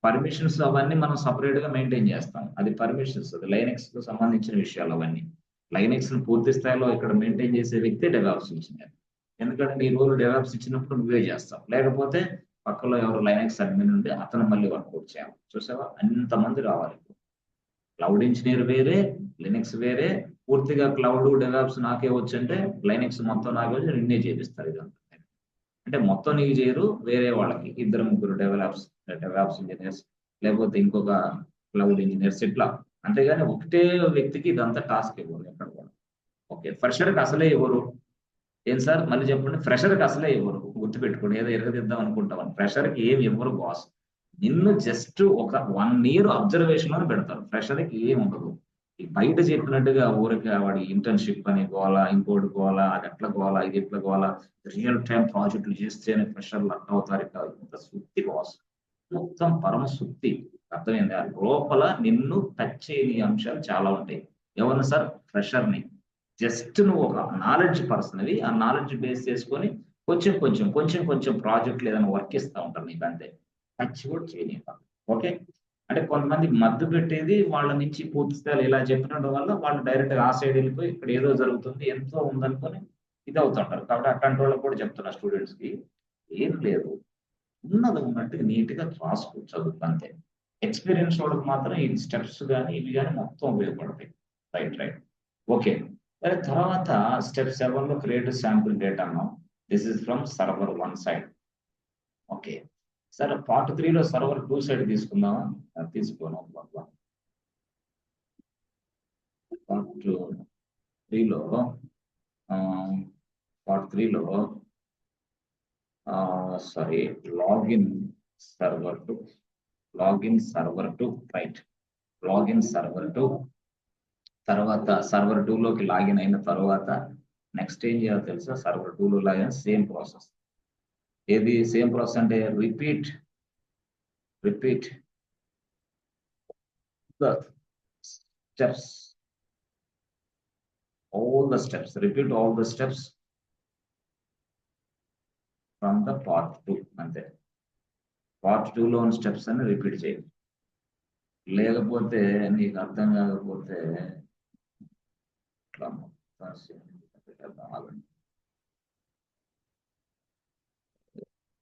పర్మిషన్స్ అవన్నీ మనం సపరేట్ గా మెయింటైన్ చేస్తాం. అది పర్మిషన్స్, అది లైనెక్స్ కు సంబంధించిన విషయాలు అవన్నీ. లైనెక్స్ ను పూర్తి స్థాయిలో ఇక్కడ మెయింటైన్ చేసే వ్యక్తి డెవాప్స్ ఇంజనీర్. ఎందుకంటే నీ రోల్ డెవాప్స్ ఇచ్చినప్పుడు నువ్వే చేస్తావు, లేకపోతే పక్కలో ఎవరు లైనెక్స్ అడ్మిన్ ఉంటే అతను మళ్ళీ వర్కౌట్ చేయాలి. చూసావా, అంతమంది రావాలి. క్లౌడ్ ఇంజనీర్ వేరే, లినక్స్ వేరే. పూర్తిగా క్లౌడ్ డెవాప్స్ నాకే వచ్చంటే లైనెక్స్ మొత్తం నాకే వచ్చి నిన్నే చేపిస్తారు. ఇదంతా అంటే మొత్తం నీకు చేయరు, వేరే వాళ్ళకి 2-3 డెవలప్స్ ఇంజనీర్స్, లేకపోతే ఇంకొక క్లౌడ్ ఇంజనీర్స్, ఇట్లా. అంతేగాని ఒకటే వ్యక్తికి ఇదంతా టాస్క్ ఇవ్వరు ఎక్కడ కూడా. ఓకే, ఫ్రెషర్కి అసలే ఇవ్వరు. ఏం సార్ మళ్ళీ చెప్పండి? ఫ్రెషర్కి అసలే ఇవ్వరు. గుర్తుపెట్టుకోండి, ఏదో ఎరగదిద్దాం అనుకుంటామని. ఫ్రెషర్కి ఏమి ఇవ్వరు బాస్. నిన్ను జస్ట్ ఒక 1 year అబ్జర్వేషన్ అని పెడతారు. ఫ్రెషర్కి ఏమి ఉండదు. బయట చెప్పినట్టుగా ఊరికి వాడి ఇంటర్న్షిప్ అని గోలా, ఇంకోటి గోలా, అది ఎట్లా గోలా, ఇది ఎట్లా గోలా, రియల్ టైం ప్రాజెక్టులు చేస్తేనే ఫ్రెషర్లు అట్ట అవుతారు. ఇట్లా ఇంత సుత్తి బాస్. మొత్తం పరమ సుత్తి. అర్థమైందా? లోపల నిన్ను టచ్ చేయని అంశాలు చాలా ఉంటాయి. ఎవరిని సార్? ఫ్రెషర్‌ని. జస్ట్ నువ్వు ఒక నాలెడ్జ్ పర్సన్‌వి. ఆ నాలెడ్జ్ బేస్ చేసుకొని కొంచెం ప్రాజెక్ట్‌లు ఏదైనా వర్క్ ఇస్తా ఉంటారు నీకంతే. టచ్ కూడా చేయనివ్వరు. ఓకే. అంటే కొంతమంది మద్దు పెట్టేది వాళ్ళ నుంచి పూర్తి స్థాయిలో ఇలా చెప్పినడం వల్ల వాళ్ళు డైరెక్ట్‌గా ఆ సైడ్ ఎళ్ళిపోయి ఇక్కడ ఏదో జరుగుతుంది, ఎంతో ఉందనుకోని ఇదవుతుంటారు. కాబట్టి అట్లాంటోళ్ళకి కూడా చెప్తున్నా స్టూడెంట్స్‌కి ఏం లేదు. ఉన్నది ఉన్నట్టుగా నీట్‌గా రాసుకో చదువు అంతే. ఎక్స్‌పీరియన్స్ వాళ్ళకి మాత్రం ఈ స్టెప్స్ గాని, ఇవి గాని మొత్తం ఉపయోగపడతాయి. రైట్. ఓకే. మరి తర్వాత స్టెప్ 7లో క్రియేట్ శాంపుల్ డేటా అన్నాం. This is from server 1 side. Okay. సరే పార్ట్ 3లో సర్వర్ 2 సైడ్ తీసుకుందామా? తీసుకో నో ప్రాబ్లమ్. పార్ట్ 3లో ఆహ్, పార్ట్ 3లో sorry login server 2 login server 2 right. Login server 2 తర్వాత సర్వర్ 2లోకి లాగిన్ అయిన తర్వాత నెక్స్ట్ ఏం చేయాలో తెలుసా? సర్వర్ 2లో లాగిన్ సేమ్ ప్రాసెస్. ఏది సేమ్ ప్రాసెస్ అంటే repeat the steps, repeat all the steps from the part 2 అంతే. పార్ట్ 2లో ఉన్న స్టెప్స్ అన్ని రిపీట్ చేయి. లేకపోతే నీకు అర్థం కాకపోతే ఇట్లా మొత్తం ఆగండి.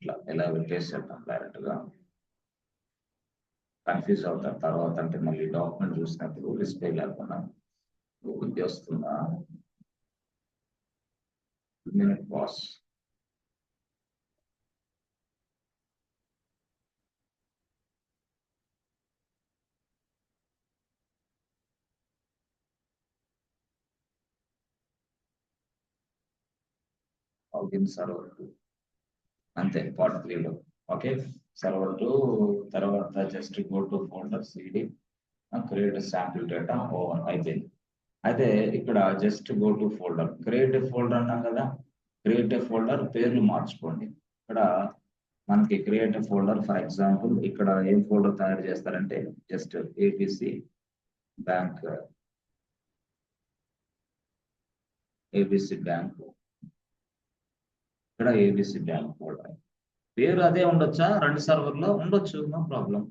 ఇట్లా ఇలా పెట్టేసేద్దాం డైరెక్ట్‌గా. కన్‌ఫ్యూజ్ అవుతారు తర్వాత అంటే మళ్ళీ డాక్యుమెంట్ చూసినప్పుడు డిస్‌ప్లే లేకుండా బుద్ధి వస్తుందా? Minute pass. లాగిన్ సర్వర్ 2 అంతే పార్ట్ 3లో. ఓకే. సర్వర్ 2 తర్వాత just go to folder CD create sample data over అయిపోయింది. అయితే ఇక్కడ just go to folder. Create a folder అన్నాం కదా! క్రియేట్ ఎ ఫోల్డర్ పేర్లు మార్చుకోండి. ఇక్కడ మనకి create a folder for example ఇక్కడ ఏం ఫోల్డర్ తయారు చేస్తారంటే జస్ట్ ఏబీసీ బ్యాంక్ ఇక్కడ ఏబీసీ బ్యాంక్ ఫోల్డర్. పేరు అదే ఉండొచ్చా? 2 సర్వర్‌లో ఉండొచ్చు. No problem.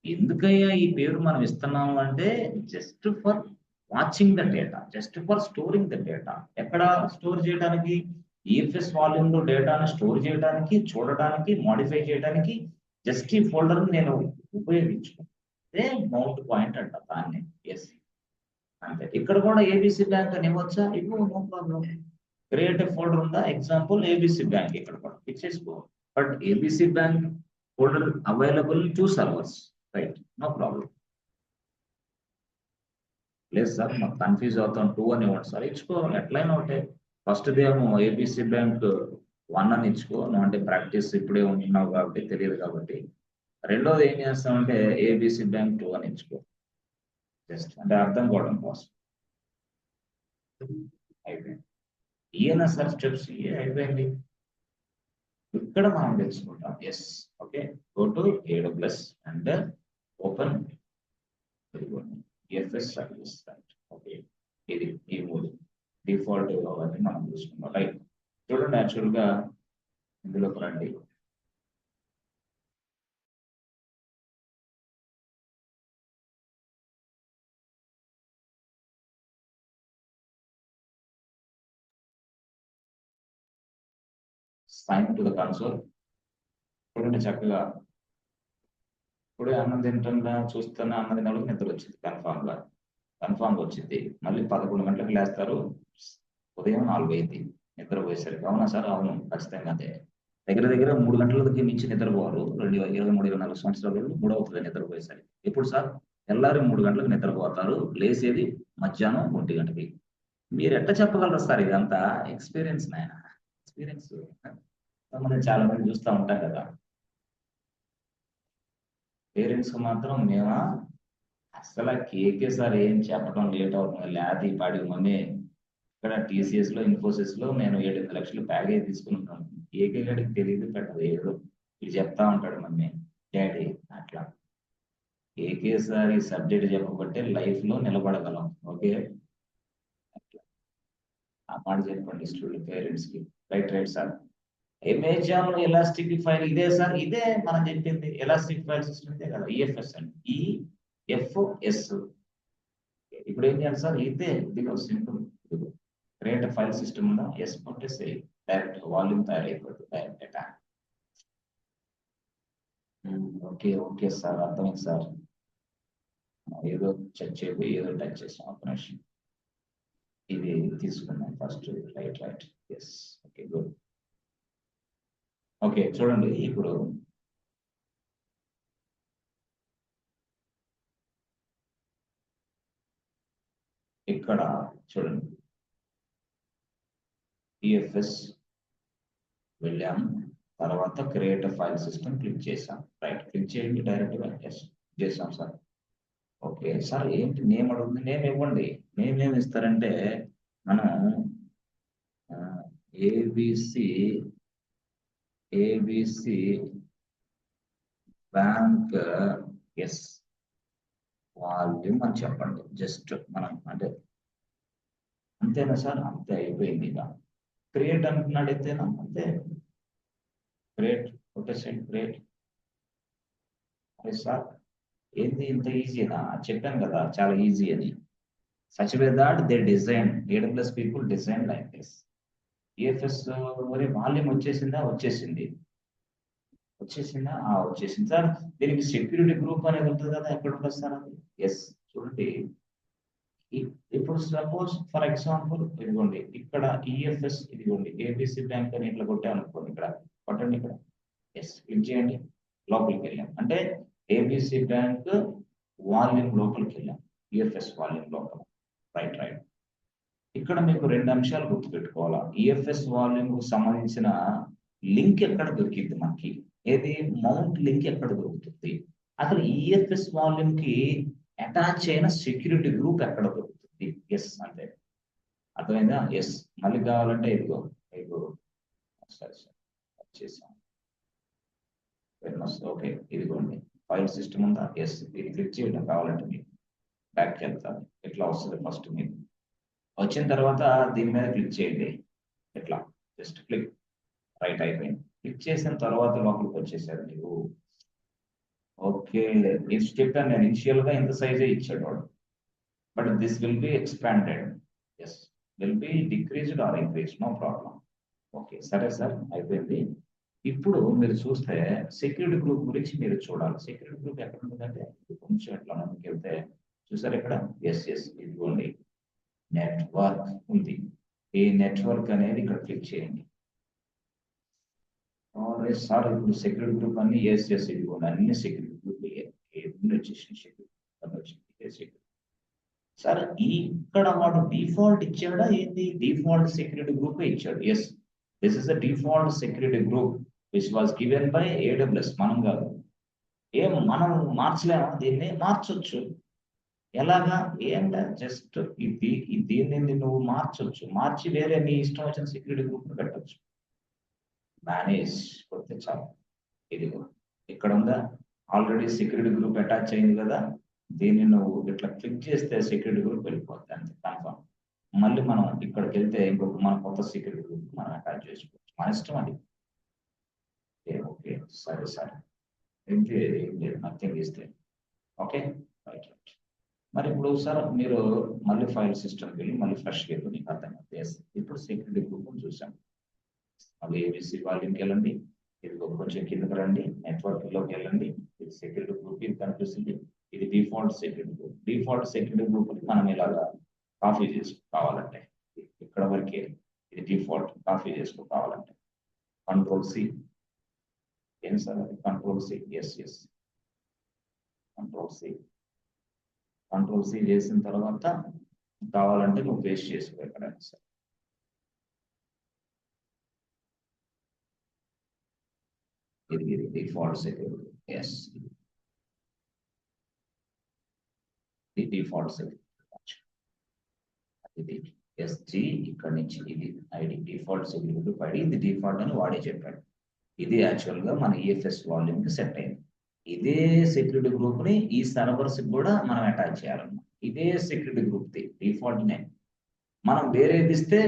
ఎందుకయ్యా ఈ పేరు మనం ఇస్తున్నాము అంటే just for watching the data. Just for storing the data. ఎక్కడ స్టోర్ చేయడానికి? ఈఎఫ్ఎస్ వాల్యూమ్‌లో డేటాను స్టోర్ చేయడానికి, చూడడానికి, మోడిఫై చేయడానికి జస్ట్ ఈ ఫోల్డర్‌ని నేను ఉపయోగించుకున్నాను. అదే మౌంట్ పాయింట్ అంటారు దాన్ని. యెస్. అంతే. ఇక్కడ కూడా ఏబీసీ బ్యాంక్ అని ఇవ్వచ్చా? ఇవ్వు. No problem. Create a folder ఉందా? ఎగ్జాంపుల్ ఏబీసీ బ్యాంక్ ఇక్కడ కూడా ఇచ్చేసుకో. But ABC bank folder available 2 servers. Right. No problem. లేదు సార్ మాకు కన్‌ఫ్యూజ్ అవుతాం 2 అని ఇవ్వండి సార్. ఇచ్చుకో ఎట్లైనా ఒకటే. ఫస్ట్‌దేమో ఏబీసీ బ్యాంక్ 1 అని ఇచ్చుకో. నువ్వంటే ప్రాక్టీస్ ఇప్పుడే ఉంటున్నావు కాబట్టి తెలియదు కాబట్టి. రెండోది ఏం చేస్తామంటే ఏబీసీ బ్యాంక్ 2 అని ఇచ్చుకో. జస్ట్ అంటే అర్థం కావడం కోసం. అయిపోయింది. ఇయేనా సార్ స్టెప్స్ ఇయే అయిపోయింది. ఇక్కడ మనం తెలుసుకుంటాం. Yes. Okay. Go to AWS and open ఇదిగోండి ఈఎఫ్ఎస్ సర్వీస్ రైట్. ఓకే. ఇది ఈ 3 డిఫాల్ట్ అవన్నీ మనం చూసుకుందాం. రైట్. చూడండి యాక్చువల్‌గా ఇందులోకి రండి. Sign to the console. చూడండి చక్కగా ఇప్పుడే అన్నం తింటున్నా చూస్తున్నా అన్నం తిన్నప్పుడు నిద్ర వచ్చింది కన్ఫామ్‌గా వచ్చిద్ది. మళ్ళీ 11 గంటలకు లేస్తారు. ఉదయం 4 అయింది నిద్రపోయేసరికి. అవునా సార్? అవును. ఖచ్చితంగా అదే. దగ్గర దగ్గర 3 గంటలకి మించి నిద్రపోరు. 23, 24 సంవత్సరాలోళ్ళు మూడవుతది నిద్రపోయేసరికి. ఎప్పుడు సార్? తెల్లారి 3 గంటలకు నిద్రపోతారు. లేసేది మధ్యాహ్నం 1 గంటకి. మీరెట్ట చెప్పగలరు సార్ ఇదంతా? ఎక్స్‌పీరియన్స్ నాయన. ఎక్స్‌పీరియన్స్. కొంతమంది చాలా మంది చూస్తా ఉంటాం కదా! పేరెంట్స్‌కి మాత్రం మేమా అస్సల కేకే సార్ ఏం చెప్పడం లేట్ అవుతుంది. లేతే ఈ పాటికి మమ్మీ ఇక్కడ టీసీఎస్‌లో, ఇన్ఫోసిస్‌లో నేను 7, 8 లక్షలు ప్యాకేజ్ తీసుకున్నాను. కేకే గాడికి తెలీదు పెట్టదు ఏదో. ఈడు చెప్తా ఉంటాడు మమ్మీ. డాడీ అట్లా ఏకేసారి సబ్జెక్ట్ చెప్పబట్టే లైఫ్ లో నిలబడగలం. ఓకే, ఆ మాట చెప్పండి స్టూడెంట్ పేరెంట్స్ కి. Right right sir. Amazon elastic file ఇదే సార్, ఇదే మనం చెప్పింది ఎలాస్టిక్ ఫైల్ సిస్టమ్ ఇదే కదా, ఈఎఫ్ఎస్ అండి, ఈఎఫ్ఎస్. ఇప్పుడు ఏం చేయాలి సార్, ఇదే ఇదిగో సింపుల్, ఇదిగో క్రియేట్ ఫైల్ సిస్టమ్ ఉందా, ఎస్ కొట్టేసి డైరెక్ట్ వాల్యూమ్ తయారైపోతుంది direct data. Okay okay sir, అర్థమైంది సార్. ఏదో చెక్ చేయబోయి ఏదో టచ్ చేసాం, ఒక నిమిషం. ఇది తీసుకున్నాం first. Right right, yes, okay good. Okay చూడండి ఇప్పుడు ఇక్కడ చూడండి, ఈఎఫ్ఎస్ వెళ్ళాం, తర్వాత క్రియేట్ ఫైల్ సిస్టమ్ క్లిక్ చేసాం. రైట్, క్లిక్ చేయండి డైరెక్ట్ గా. ఎస్ చేసాం సార్. ఓకే సార్, ఏంటి నేమ్ అడుగుతుంది, నేమ్ ఇవ్వండి. నేమ్ ఏమి ఇస్తారంటే మనం ABC ABC bank yes volume అని చెప్పండి. జస్ట్ మనం అంటే అంతేనా సార్, అంతే అయిపోయింది. ఇక క్రియేట్ అంటున్నాడు అయితేనా, అంతే. క్రియేట్ కొట్టేసేయండి, క్రియేట్. అరే సార్ ఏంది ఇంత ఈజీనా, చెప్పాను కదా చాలా ఈజీ అని. Such way that they design, AWS people design like this. EFS మరి వాల్యూమ్ వచ్చేసిందా, వచ్చేసింది. వచ్చేసిందా, వచ్చేసింది సార్. దీనికి సెక్యూరిటీ గ్రూప్ అనేది ఉంటుంది కదా, ఎక్కడ ఉంటుంది సార్ అది. ఎస్ చూడండి, ఇప్పుడు సపోజ్ ఫర్ ఎగ్జాంపుల్ ఇదిగోండి ఇక్కడ ఈఎఫ్ఎస్, ఇదిగోండి ఏబిసి బ్యాంక్ అని ఇట్లా కొట్టామనుకోండి, ఇక్కడ కొట్టండి, ఇక్కడ ఎస్ క్లిక్ చేయండి. లోపలికి వెళ్ళాం అంటే ఏబిసి బ్యాంక్ వాల్యూమ్ లోపలికి వెళ్ళాం, ఈఎఫ్ఎస్ వాల్యూమ్ లోపల. Right right. ఇక్కడ మీకు రెండు అంశాలు గుర్తుపెట్టుకోవాలా. ఈఎఫ్ఎస్ వాల్యూమ్ కు సంబంధించిన లింక్ ఎక్కడ దొరికింది మనకి, ఏది మౌంట్ లింక్ ఎక్కడ దొరుకుతుంది, అసలు ఈఎఫ్ఎస్ వాల్యూమ్ కి అటాచ్ అయిన సెక్యూరిటీ గ్రూప్ ఎక్కడ దొరుకుతుంది. ఎస్ అంటే అర్థమైందా. ఎస్ మళ్ళీ కావాలంటే ఇదిగో ఇదిగో సరే సరే చేసాం. ఓకే ఇదిగోండి ఫైల్ సిస్టమ్ ఉందా, ఎస్ ఇది క్లిక్ చేయడం కావాలంటే మీకు బ్యాక్ వెళ్తాను. ఇట్లా వస్తుంది ఫస్ట్ మీకు. వచ్చిన తర్వాత దీని మీద క్లిక్ చేయండి, ఇట్లా జస్ట్ క్లిక్. రైట్ అయిపోయింది. క్లిక్ చేసిన తర్వాత లోపలికి వచ్చేసారు మీరు. ఓకే ఇది చెప్పాను నేను, ఇనిషియల్ గా ఇంత సైజే ఇచ్చాడు వాడు, but this will be expanded. Yes will be decreased or increased, no problem. Okay సరే సార్ అయిపోయింది. ఇప్పుడు మీరు చూస్తే సెక్యూరిటీ గ్రూప్ గురించి మీరు చూడాలి. సెక్యూరిటీ గ్రూప్ ఎక్కడ ఉంటుందంటే కొంచెం ఎట్లా ముందుకు వెళ్తే చూసారు ఇక్కడ, ఎస్ ఎస్ ఇదిగోండి నెట్వర్క్ ఉంది. ఈ నెట్వర్క్ అనేది ఇక్కడ క్లిక్ చేయండి. సార్ ఇప్పుడు సెక్యూరిటీ గ్రూప్ అన్ని ఎస్ ఎస్ ఇదిగోండి అన్ని సెక్యూరిటీ గ్రూప్ వచ్చేసి సెక్యూరిటీ. సార్ ఇక్కడ వాడు డిఫాల్ట్ ఇచ్చాడా ఏంది, డిఫాల్ట్ సెక్యూరిటీ గ్రూప్ ఇచ్చాడు. Yes this is the default security group which was given by AWS, మనం కాదు. ఏం మనం మార్చలేమా, దీన్ని మార్చొచ్చు. ఎలాగా ఏంట, జస్ట్ దీన్ని నువ్వు మార్చొచ్చు, మార్చి వేరే నీ ఇష్టం వచ్చిన సెక్యూరిటీ గ్రూప్ పెట్టచ్చు. మేనేజ్ కొడితే చాలు. ఇదిగో ఇక్కడ ఉందా, ఆల్రెడీ సెక్యూరిటీ గ్రూప్ అటాచ్ అయింది కదా, దీన్ని నువ్వు ఇట్లా క్లిక్ చేస్తే సెక్యూరిటీ గ్రూప్ వెళ్ళిపోద్ది అంతే కన్ఫర్మ్. మళ్ళీ మనం ఇక్కడికి వెళ్తే ఇంకొక మన కొత్త సెక్యూరిటీ గ్రూప్ మనం అటాచ్ చేసుకోవచ్చు, మన ఇష్టం అది. ఓకే సరే సరే ఏంటి నథింగ్ ఇస్తే ఓకే రైట్ రైట్. మరి ఇప్పుడు సార్ మీరు మళ్ళీ ఫైల్ సిస్టమ్కి వెళ్ళి మళ్ళీ ఫ్రెష్కి వెళ్ళి నీకు అర్థమైంది. ఇప్పుడు సెక్యూరిటీ గ్రూప్ చూసాం. మళ్ళీ ఏబిసి వాల్యూమ్కి వెళ్ళండి, ఇది కొంచెం కిందకి రండి, నెట్వర్క్ లోకి వెళ్ళండి. ఇది సెక్యూరిటీ గ్రూప్ ఇది కనిపిస్తుంది, ఇది default security group. Default security group మనం ఇలాగా కాపీ చేసుకోవాలంటే ఇక్కడ వరకే, ఇది డిఫాల్ట్ కాపీ చేసుకోవాలంటే కంట్రోల్-C. ఏం సార్ అది కంట్రోల్-C, ఎస్ ఎస్ కంట్రోల్-C. కంట్రోల్-C చేసిన తర్వాత కావాలంటే నువ్వు పేస్ట్ చేసుకో ఎక్కడైనా సార్. ఇది డిఫాల్ట్ సెక్యూరిటీ, ఎస్ ఇది డిఫాల్ట్ సెక్యూరిటీ. ఇది SG ఇక్కడ నుంచి ఇది ఐడి డిఫాల్ట్ సెక్యూరిటీ ఐడి, ఇది డిఫాల్ట్ అని వాడే చెప్పాడు. ఇది యాక్చువల్ గా మన EFS వాల్యూమ్ కి సెట్ అయింది. ఇదే సెక్యూరిటీ గ్రూప్ ని ఈ సర్వర్స్ కూడా మనం అటాచ్ చేయాలన్నమాట. ఇదే security group the default name. మనం వేరేది ఇస్తే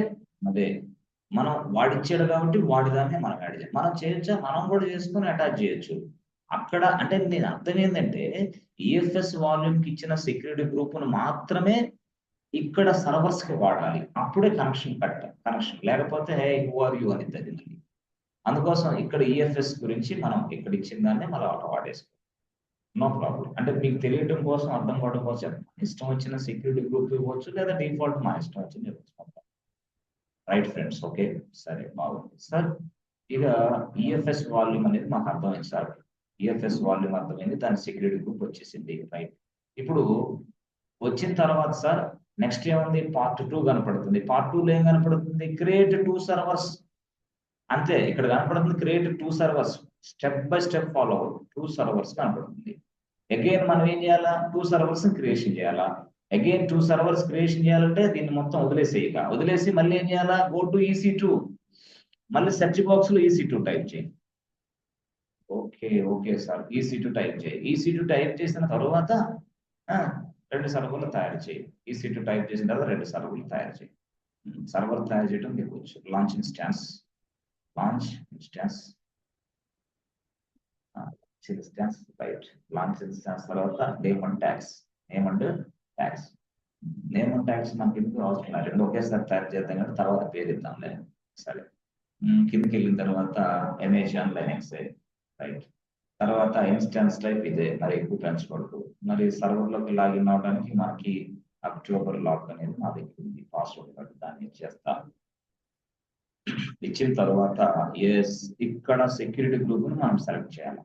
అదే మనం వాడిచ్చాడు కాబట్టి వాడి దాన్ని మనం యాడ్ చేయాలి. మనం చేయొచ్చా? మనం కూడా చేసుకొని అటాచ్ చేయొచ్చు. అక్కడ అంటే నేను అర్థం ఏంటంటే ఈఎఫ్ఎస్ వాల్యూమ్ కి ఇచ్చిన సెక్యూరిటీ గ్రూప్ ను మాత్రమే ఇక్కడ సర్వర్స్ కి వాడాలి. అప్పుడే కనెక్షన్ లేకపోతే హే హూ ఆర్ యూ అని తగ్గింది. అందుకోసం ఇక్కడ ఈఎఫ్ఎస్ గురించి మనం ఇక్కడ ఇచ్చిన దాన్ని మనం అలా వాడేసుకోవాలి. No problem. అంటే మీకు తెలియటం కోసం అర్థం కావడం కోసం ఇష్టం వచ్చిన సెక్యూరిటీ గ్రూప్ ఇవ్వచ్చు లేదా డిఫాల్ట్ మా ఇష్టం వచ్చింది ఇవ్వచ్చు. రైట్ ఫ్రెండ్స్, ఓకే సరే బాగుంది సార్. ఇక ఈఎఫ్ఎస్ వాల్యూమ్ అనేది మాకు అర్థమైంది సార్. ఈఎఫ్ఎస్ వాల్యూమ్ అర్థమైంది, దాని సెక్యూరిటీ గ్రూప్ వచ్చేసింది. రైట్, ఇప్పుడు వచ్చిన తర్వాత సార్ నెక్స్ట్ ఏముంది? పార్ట్ 2 కనపడుతుంది. పార్ట్ 2 లో ఏం కనపడుతుంది? Create 2 servers. అంతే, ఇక్కడ కనపడుతుంది create 2 servers. Step by step follow 2 servers కనపడుతుంది. అగైన్ మనం ఏం చేయాలా? 2 సర్వర్స్ క్రియేషన్ చేయాలా? అగైన్ 2 సర్వర్స్ క్రియేషన్ చేయాలంటే దీన్ని మొత్తం వదిలేసి మళ్ళీ ఏం చేయాలా? Go to EC2. మళ్ళీ సెర్చ్ బాక్స్ లో EC2 టైప్ చేయి. ఓకే సార్, EC2 టైప్ చేయి. EC2 టైప్ చేసిన తర్వాత 2 సర్వర్లు తయారు చేయి. EC2 టైప్ చేసిన తర్వాత 2 సర్వర్లు తయారు చేయి. సర్వర్ తయారు చేయడం మీకు వచ్చు. Launch instance right. Launch instance తర్వాత name and tags. Name and tags మనకి ఎందుకు అవసరం లేదు, రెండు ఒకేసారి తయారు చేద్దాం కానీ తర్వాత పేరు ఇద్దాంలే. సరే, కిందకి వెళ్ళిన తర్వాత అమెజాన్ లైనెక్స్. రైట్, తర్వాత ఇన్స్టాన్స్ టైప్ ఇదే, మరి ఎక్కువ పెంచకూడదు. మరి సర్వర్లోకి లాగిన్ అవడానికి మనకి అక్టోబర్ లాక్ అనేది నా దగ్గర ఉంది, పాస్వర్డ్ దాన్ని ఇచ్చేస్తా. ఇచ్చిన తర్వాత ఇక్కడ సెక్యూరిటీ గ్రూప్ ను మనం సెలెక్ట్ చేయాలి.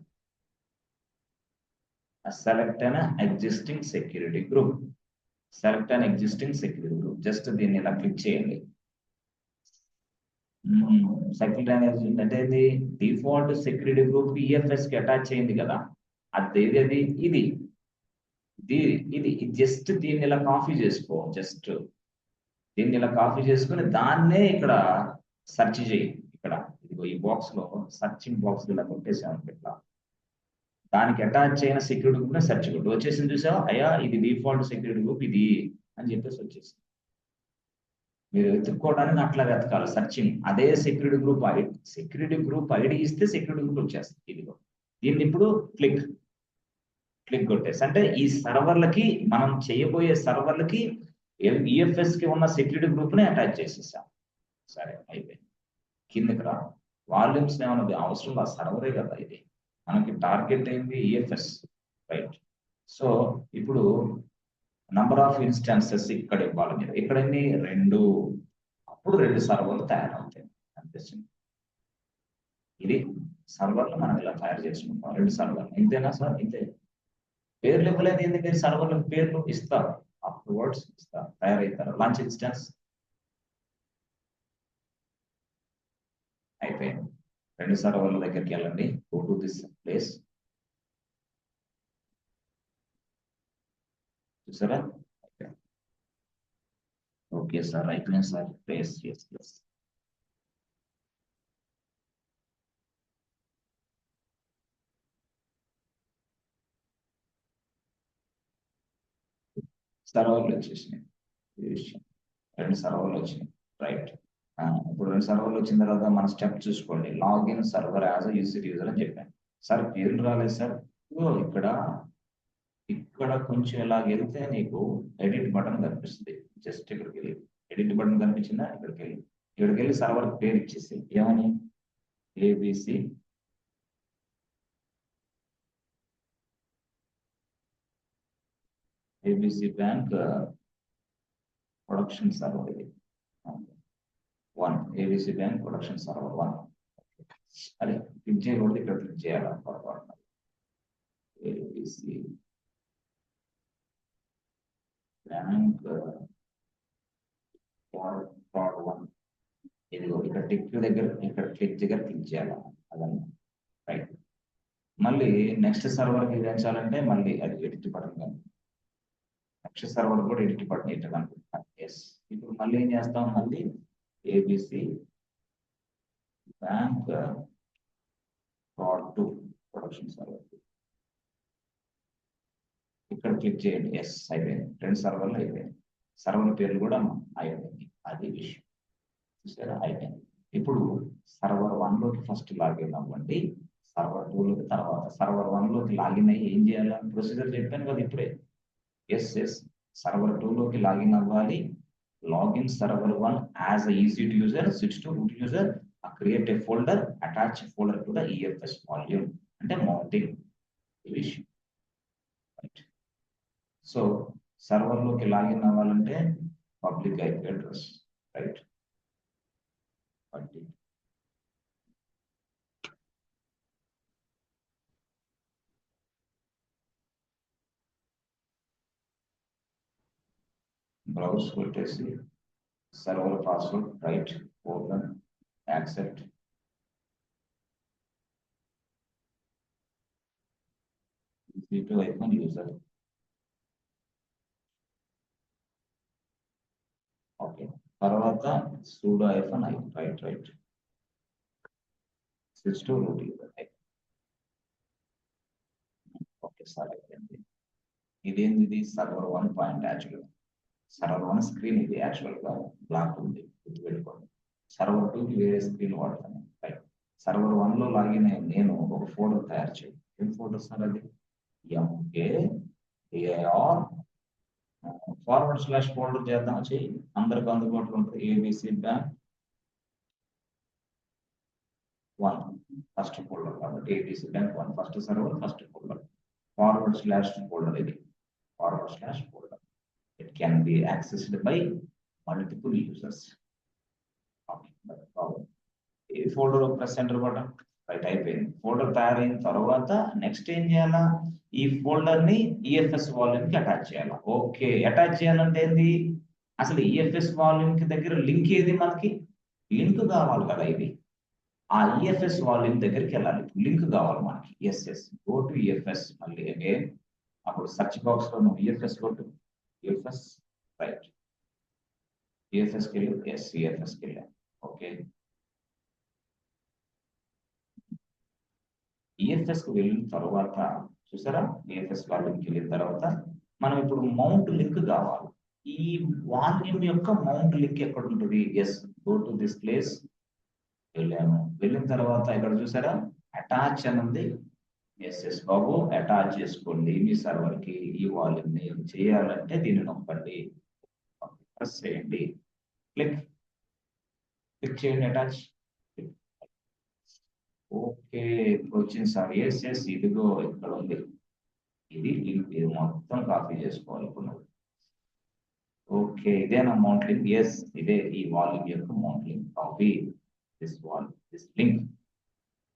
సెలెక్ట్ అయిన ఎగ్జిస్టింగ్ సెక్యూరిటీ గ్రూప్. జస్ట్ దీన్ని ఇలా క్లిక్ చేయండి. సెక్యూరిటీ అనేది అంటే డిఫాల్ట్ సెక్యూరిటీ గ్రూప్ ఈఎఫ్ఎస్ కి అటాచ్ అయింది కదా, అది ఇది జస్ట్ దీన్ని ఇలా కాపీ చేసుకో. దీన్ని ఇలా కాపీ చేసుకుని దాన్నే ఇక్కడ సెర్చ్ చేయి. ఇక్కడ ఇదిగో ఈ బాక్స్ లో సర్చింగ్ బాక్స్ ఇలా కొట్టేసాను. ఇట్లా దానికి అటాచ్ అయిన సెక్యూరిటీ గ్రూప్ సెర్చ్ కొట్టు. వచ్చేసింది చూసావా? అయ్యా ఇది డిఫాల్ట్ సెక్యూరిటీ గ్రూప్ ఇది అని చెప్పేసి వచ్చేసింది. మీరు వెతుక్కోవడానికి అట్లా వెతకాలి సర్చింగ్. అదే సెక్యూరిటీ గ్రూప్ ఐడి ఇస్తే సెక్యూరిటీ గ్రూప్ వచ్చేస్తుంది. ఇదిగో దీన్ని ఇప్పుడు క్లిక్ కొట్టేసి అంటే ఈ సర్వర్లకి మనం చేయబోయే సర్వర్లకి ఈఎఫ్ఎస్ కి ఉన్న సెక్యూరిటీ గ్రూప్ ని అటాచ్ చేసేసాం. సరే అయిపోయింది. కిందకి రా. వాల్యూమ్స్ ఏమన్నది అవసరం ఆ సర్వరే కదా ఇది. మనకి టార్గెట్ అయింది ఈఎఫ్ఎస్. రైట్, సో ఇప్పుడు నంబర్ ఆఫ్ ఇన్స్టాన్సెస్ ఇక్కడ ఇవ్వాలి మీరు. ఇక్కడ 2, అప్పుడు 2 సర్వర్లు తయారవుతాయి. అనిపిస్తుంది. ఇది సర్వర్లు మనం ఇలా తయారు చేసుకుంటాం. 2 సర్వర్లు. ఇంతేనా సార్? ఇంతే. పేర్లు ఇవ్వలేదు ఎందుకంటే సర్వర్లకు పేర్లు ఇస్తారు, అప్వర్డ్స్ ఇస్తారు, తయారవుతారు. లాంచ్ ఇన్స్టాన్స్ అయిపోయింది. 2 సర్వర్ల దగ్గరికి వెళ్ళండి. Go to this place. చూసారా? ఓకే సార్, అయిపోయింది సార్. Place yes. సర్వర్లు వచ్చేసినాయి. 2 సర్వర్లు వచ్చినాయి. రైట్, ఇప్పుడు 2 సర్వర్లు వచ్చిన తర్వాత మన స్టెప్ చూసుకోండి. లాగిన్ సర్వర్ యాజ్ యూజర్ అని చెప్పాను సార్. పేర్లు రాలేదు సార్. ఇక్కడ కొంచెం ఇలా వెళ్తే నీకు ఎడిట్ బటన్ కనిపిస్తుంది. జస్ట్ ఇక్కడికి వెళ్ళి ఎడిట్ బటన్ కనిపించిందా? ఇక్కడికి వెళ్ళి సర్వర్ పేరు ఇచ్చేసి ఏమని ఏబిసి బ్యాంక్ ప్రొడక్షన్ సర్వర్. ఇది 1 ఏబిసి బ్యాంక్ ప్రొడక్షన్ సర్వర్ 1. అదే క్లిక్ చేయకూడదు, ఇక్కడ క్లిక్ చేయాలి. ABC bank fraud 1. ఇదిగో ఇక్కడ క్లిక్ క్లిక్ చేయాలి. అదన్నా రైట్. మళ్ళీ నెక్స్ట్ సర్వర్ కి చేయాలంటే మళ్ళీ అది ఎడిట్ బటన్ కానీ నెక్స్ట్ సర్వర్ కూడా ఎడిట్ బటన్ ఇట్లా అనుకుంటున్నాను. ఎస్, ఇప్పుడు మళ్ళీ ఏం చేస్తాం? మళ్ళీ ABC bank fraud 2 production server. ఇక్కడ క్లిక్ చేయండి. ఎస్ అయిపోయింది. 2 సర్వర్లు అయిపోయింది. సర్వర్ పేర్లు కూడా అయిపోయింది. అది విషయం. చూసారా అయిపోయింది. ఇప్పుడు సర్వర్ 1లోకి ఫస్ట్ లాగిన్ అవ్వండి. సర్వర్ 2లోకి తర్వాత. సర్వర్ 1లోకి లాగిన్ అయ్యి ఏం చేయాలి? ప్రొసీజర్ చెప్పాను కదా ఇప్పుడే. ఎస్ సర్వర్ 2లోకి లాగిన్ అవ్వాలి. Login server 1 as a easy to user, switch to root user, create a folder, attach a folder to the EFS volume. అంటే మౌంటింగ్ ఈ విషయం. సో సర్వర్లోకి లాగిన్ అవ్వాలంటే public IP address right. Browse కొట్టేసి server password right, open, accept. Icon user. Okay, తర్వాత sudo -i right switch to root user. Okay sir అయిపోయింది. ఇదేంది? Server 1 point actual. Server 1 screen ఇది యాక్చువల్ గా బ్లాక్ ఉంది, గుర్తుపెట్టుకోండి. సర్వర్ 2కి వేరే స్క్రీన్ వాడతాను. రైట్. సర్వర్ 1లో లాగిన్ అయ్యి నేను ఒక ఫోల్డర్ తయారు చేయాలి. ఏం ఫోల్డర్ సార్ అది? MKDIR // ఫోల్డర్ చేద్దాం. చెయ్యి, అందరికి అందుబాటులో ఉంటుంది. ABC బ్యాంక్ 1 ఫస్ట్ ఫోల్డర్ కాబట్టి ABC bank 1 first server first folder. // Folder ఇది. // Folder. It can be accessed by multiple users. ఈ folder press enter button right అయిపోయింది. ఫోల్డర్ తయారైన తర్వాత నెక్స్ట్ ఏం చేయాలా? ఈ ఫోల్డర్ ని EFS వాల్యూమ్ కి అటాచ్ చేయాలా. ఓకే, అటాచ్ చేయాలంటే ఏంది? అసలు EFS వాల్యూమ్ కి దగ్గర లింక్ ఏది? మనకి లింక్ కావాలి కదా. ఇది ఆ EFS వాల్యూమ్ దగ్గరికి వెళ్ళాలి. లింక్ కావాలి మనకి. Yes go to EFS. మళ్ళీ అగైన్ అప్పుడు సెర్చ్ బాక్స్ లో నువ్వు EFS కొట్టు. EFS right. EFS కి వెళ్ళు. ఎస్ EFS కి వెళ్ళా. ఓకే, EFS కి వెళ్ళిన తర్వాత చూసారా, EFS వాల్యూమ్కి వెళ్ళిన తర్వాత మనం ఇప్పుడు మౌంట్ లింక్ కావాలి. ఈ వాల్యూమ్ యొక్క మౌంట్ లింక్ ఎక్కడ ఉంటుంది? Yes go to this place. వెళ్ళాము. వెళ్ళిన తర్వాత ఇక్కడ చూసారా అటాచ్ అని ఉంది. ఎస్ బాబు అటాచ్ చేసుకోండి మీ సర్వర్ కి ఈ వాల్యూమ్ ని. చేయాలంటే దీన్ని నొక్కండి, ప్రెస్ చేయండి, క్లిక్ చేయండి, అటాచ్. ఓకే, ఇప్పుడు వచ్చింది సార్. ఎస్ ఇదిగో ఇక్కడ ఉంది. ఇది ఇది మొత్తం కాపీ చేసుకోవాలి ఇప్పుడు నువ్వు. ఓకే, ఇదేనా మౌంట్ లింక్? ఎస్ ఇదే ఈ వాల్యూమ్ యొక్క mount link. Copy this link.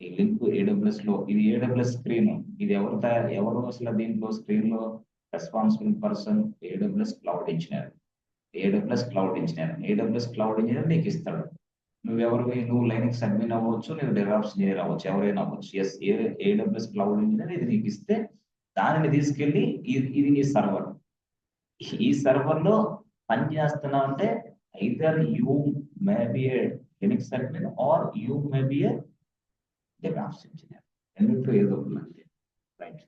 ఈ లింక్ AWS లో, ఇది AWS స్క్రీన్. ఇది ఎవరు అసలు దీంట్లో స్క్రీన్ లో responsible person? AWS cloud engineer. AWS cloud engineer నీకు ఇస్తాడు. నువ్వు లైనక్స్ అడ్మిన్ అవ్వచ్చు, నువ్వు డెవలప్స్ ఇంజనీర్ అవ్వచ్చు, ఎవరైనా అవ్వచ్చు. ఎస్ AWS క్లౌడ్ ఇంజనీర్ ఇది నీకు ఇస్తే దానిని తీసుకెళ్ళి ఇది నీ సర్వర్. ఈ సర్వర్ లో పని చేస్తున్నావు అంటే either you may be a Linux admin or you may be a DevOps engineer. రెండింటిలో ఏదో ఒకటి. రైట్.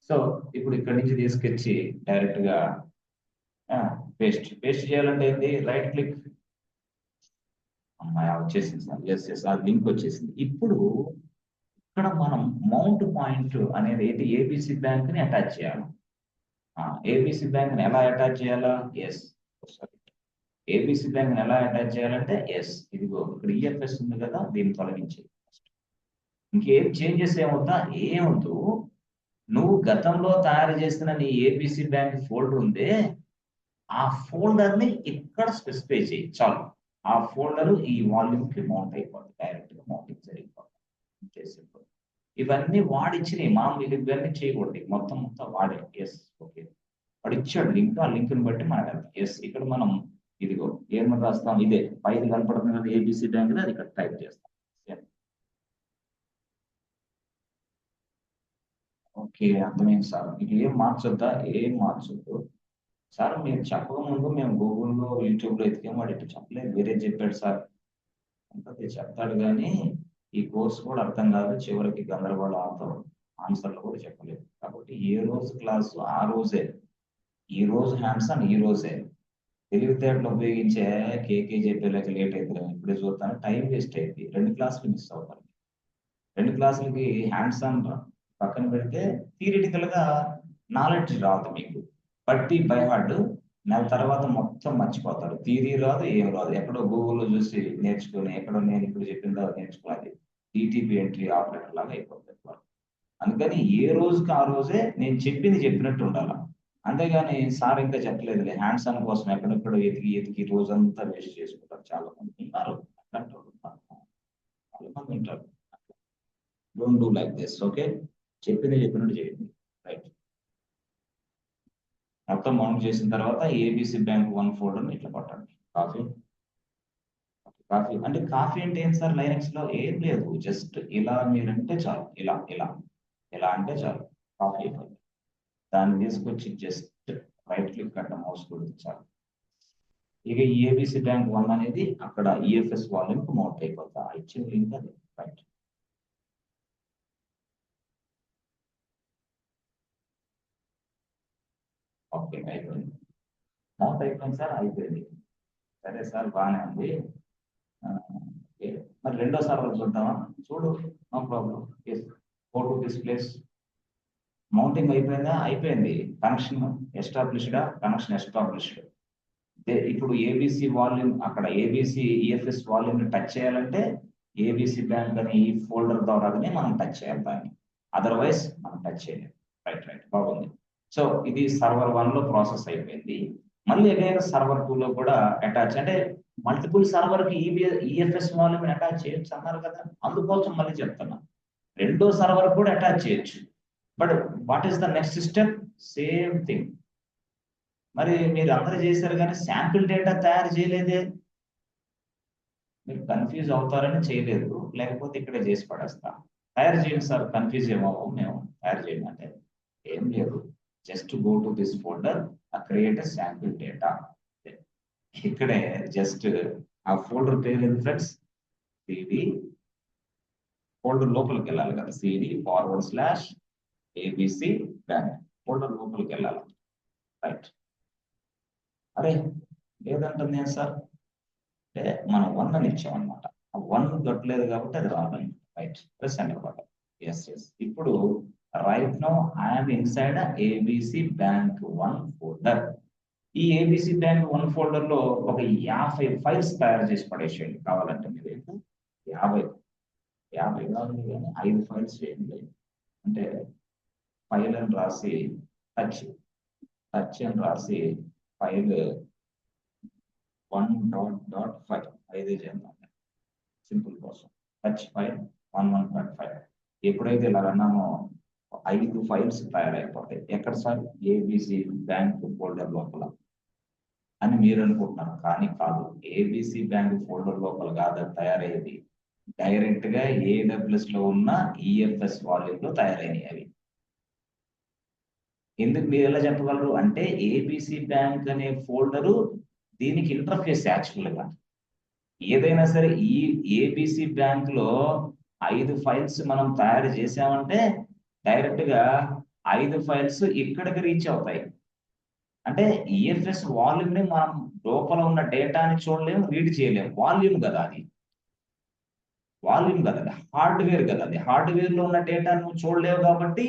సో ఇప్పుడు ఇక్కడి నుంచి తీసుకొచ్చి డైరెక్ట్ గా పేస్ట్ చేయాలంటే ఏంటి? Right click. అమ్మాయి వచ్చేసింది సార్. ఎస్ ఆ లింక్ వచ్చేసింది. ఇప్పుడు ఇక్కడ మనం మౌంట్ పాయింట్ అనేది ఏంటి? ABC బ్యాంక్ ని అటాచ్ చేయాలి. ABC బ్యాంక్ ని ఎలా అటాచ్ చేయాలా? ఎస్ ABC బ్యాంక్ ని ఎలా అటాచ్ చేయాలంటే ఎస్ ఇదిగో ఇక్కడ EFS ఉంది కదా, దీన్ని తొలగించి ఇంకేం చేంజెస్ ఏమవుతా ఏమవుతూ నువ్వు గతంలో తయారు చేసిన నీ ABC బ్యాంక్ ఫోల్డర్ ఉందే, ఆ ఫోల్డర్ ని ఇక్కడ స్పెసిఫై చేయి చాలు. ఆ ఫోల్డర్ ఈ వాల్యూమ్ కి మౌంట్ అయిపోతుంది. డైరెక్ట్ గా మౌంటింగ్ జరిగిపోతుంది. ఇవన్నీ వాడిచ్చినాయి. మామూలు ఇవన్నీ చేయకూడదు. మొత్తం వాడే. ఎస్ ఓకే, వాడు ఇచ్చాడు లింక్. ఆ లింక్ ని బట్టి మనం వెళ్తాం. ఎస్ ఇక్కడ మనం ఇదిగో ఏమని రాస్తాం? ఇదే పైన కనపడుతుంది కదా ABC బ్యాంక్, అది ఇక్కడ టైప్ చేస్తాం. ఓకే, అర్థమైంది సార్. మీకు ఏం మార్చొద్దా? ఏం మార్చొద్దు సార్. మీరు చెప్పక ముందు మేము గూగుల్లో యూట్యూబ్లో ఎతికాం, వాడు ఇటు చెప్పలేదు, వేరే చెప్పాడు సార్. అంతే చెప్తాడు కానీ ఈ కోర్స్ కూడా అర్థం కాదు. చివరికి గందరగోళం అవుతాం, ఆన్సర్లు కూడా చెప్పలేదు. కాబట్టి ఏ రోజు క్లాసు ఆ రోజే ఈ రోజు హ్యాండ్స్ ఆన్ ఈ రోజే. తెలివితేటలు ఉపయోగించే కేకే చెప్పేలాగా లేట్ అవుతుంది ఇప్పుడే చూస్తాను టైం వేస్ట్ అయింది 2 క్లాసులు మిస్ అవుతాను 2 క్లాసులకి హ్యాండ్స్ ఆన్ పక్కన పెడితే థియరిటికల్ గా నాలెడ్జ్ రాదు మీకు బట్టి బై హార్డ్ నెల తర్వాత మొత్తం మర్చిపోతాడు థియరీ రాదు ఏం రాదు ఎక్కడో గూగుల్లో చూసి నేర్చుకుని ఎక్కడో నేను ఇప్పుడు చెప్పిందో నేర్చుకోవాలి టీటీపీ ఎంట్రీ ఆపరేటర్ లాగా అయిపోతుంది అందుకని ఏ రోజుకి ఆ రోజే నేను చెప్పింది చెప్పినట్టు ఉండాలి అంతేగాని సార్ ఇంకా చెప్పలేదులే హ్యాండ్స్ ఆన్ కోసం ఎక్కడెక్కడో ఎతికి రోజంతా వేస్ట్ చేసుకుంటారు చాలా మంది ఉన్నారు అట్లాంటి వాళ్ళు ఉన్నారు. చాలా మంది ఉంటారు don't do like this okay చెప్పింది చెప్పినట్టు చేయండి రైట్ మొత్తం మౌంట్ చేసిన తర్వాత ఏబిసి బ్యాంక్ 1 ఫోల్డర్ ఇట్లా కొట్టండి కాఫీ కాఫీ అంటే కాఫీ అంటే ఏం సార్ లైనక్స్ లో ఏం లేదు జస్ట్ ఇలా మీరంటే చాలు ఇలా ఇలా ఇలా అంటే చాలు కాఫీ అయిపోయింది దాన్ని తీసుకొచ్చి జస్ట్ రైట్ క్లిక్ అట్లా మౌస్ కొడితే చాలు ఇక ఏబిసి బ్యాంక్ 1 అనేది అక్కడ ఈఎఫ్ఎస్ వాల్యూమ్ కు మౌంట్ అయిపోతా ఇచ్చిన లింక్ అది రైట్ ఓకే అయిపోయింది మౌంట్ అయిపోయింది సార్ అయిపోయింది సరే సార్ బాగానే ఉంది ఓకే మరి రెండో సర్వర్ చూద్దామా చూడు no problem go to this place mounting అయిపోయిందా అయిపోయింది కనెక్షన్ ఎస్టాబ్లిష్డా కనెక్షన్ ఎస్టాబ్లిష్డ్ ఇప్పుడు ఏబిసి వాల్యూమ్ అక్కడ ఏబిసి ఈఎఫ్ఎస్ వాల్యూమ్ ని టచ్ చేయాలంటే ఏబిసి బ్యాంక్ అని ఈ ఫోల్డర్ ద్వారానే మనం టచ్ చేయాలి దాన్ని అదర్వైజ్ మనం టచ్ చేయలేము రైట్ రైట్ బాగుంది సో ఇది సర్వర్ 1 లో ప్రాసెస్ అయిపోయింది మళ్ళీ అగైన్ సర్వర్ 2 లో కూడా అటాచ్ అంటే మల్టిపుల్ సర్వర్ కి ఈఎఫ్ఎస్ వాల్యూమ్ అటాచ్ చేయొచ్చు అన్నారు కదా అందుకోసం మళ్ళీ చెప్తున్నా రెండో సర్వర్ కూడా అటాచ్ చేయొచ్చు but what is the next step same thing మరి మీరు అందరూ చేశారు కానీ శాంపిల్ డేటా తయారు చేయలేదే మీరు కన్ఫ్యూజ్ అవుతారని చేయలేదు లేకపోతే ఇక్కడే చేసి పడేస్తా తయారు చేయండి సార్ కన్ఫ్యూజ్ ఏమవు మేము తయారు చేయండి అంటే ఏం లేదు just go to this folder create sample data ఇక్కడే జస్ట్ ఆ ఫోల్డర్ పేరు ఏంటి ఫ్రెండ్స్ సిడి ఫోల్డర్ లోపలికి వెళ్ళాలి కదా సిడి / ఏబిసి బ్యాంక్ ఫోల్డర్ లోపలికి వెళ్ళాలి రైట్ అరే లేదంటుంది ఏం సార్ అంటే మనం 1 అని ఇచ్చామన్నమాట ఆ 1 దొరకలేదు కాబట్టి అది రావాలి right press enter button yes yes ఇప్పుడు right now I'm inside ABC bank 1 folder ఈ ఏబిసి బ్యాంక్ 1 ఫోల్డర్ లో ఒక 50 ఫైల్స్ తయారు చేసి పడేసేయండి కావాలంటే మీరు 50 కాదు కానీ 5 ఫైల్స్ చేయండి అంటే ఫైల్ అని రాసి టచ్ అని రాసి ఫైల్ 1.5 5 చేద్దాం సింపుల్ కోసం టచ్ ఫైల్ 1.5 ఎప్పుడైతే ఇలా అన్నామో 5 ఫైల్స్ తయారైపోతాయి ఎక్కడ సార్ ఏబిసి బ్యాంక్ ఫోల్డర్ లోపల అని మీరు అనుకుంటున్నారు కానీ కాదు ఏబిసి బ్యాంక్ ఫోల్డర్ లోపల కాదు తయారయ్యేది డైరెక్ట్ గా ఏడబ్ల్యూఎస్ లో ఉన్న ఈఎఫ్ఎస్ వాల్యూమ్ లో తయారైనవి అవి ఎందుకు మీరు ఎలా చెప్పగలరు అంటే ఏబిసి బ్యాంక్ అనే ఫోల్డరు దీనికి ఇంటర్ఫేస్ యాక్చువల్ గా ఏదైనా సరే ఈ ఏబిసి బ్యాంక్ లో 5 ఫైల్స్ మనం తయారు చేసామంటే డైరెక్ట్ గా 5 ఫైల్స్ ఇక్కడికి రీచ్ అవుతాయి అంటే ఈఎఫ్ఎస్ వాల్యూమ్ ని మనం లోపల ఉన్న డేటాని చూడలేము రీడ్ చేయలేము వాల్యూమ్ కదా అది హార్డ్వేర్ కదా అది హార్డ్వేర్ లో ఉన్న డేటా నువ్వు చూడలేవు కాబట్టి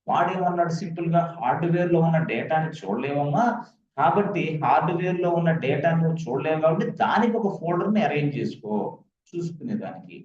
వాడేమన్నాడు సింపుల్ గా హార్డ్వేర్ లో ఉన్న డేటాని చూడలేవమ్మా కాబట్టి హార్డ్వేర్ లో ఉన్న డేటా నువ్వు చూడలేవు కాబట్టి దానికి ఒక ఫోల్డర్ ని అరేంజ్ చేసుకో చూసుకునే దానికి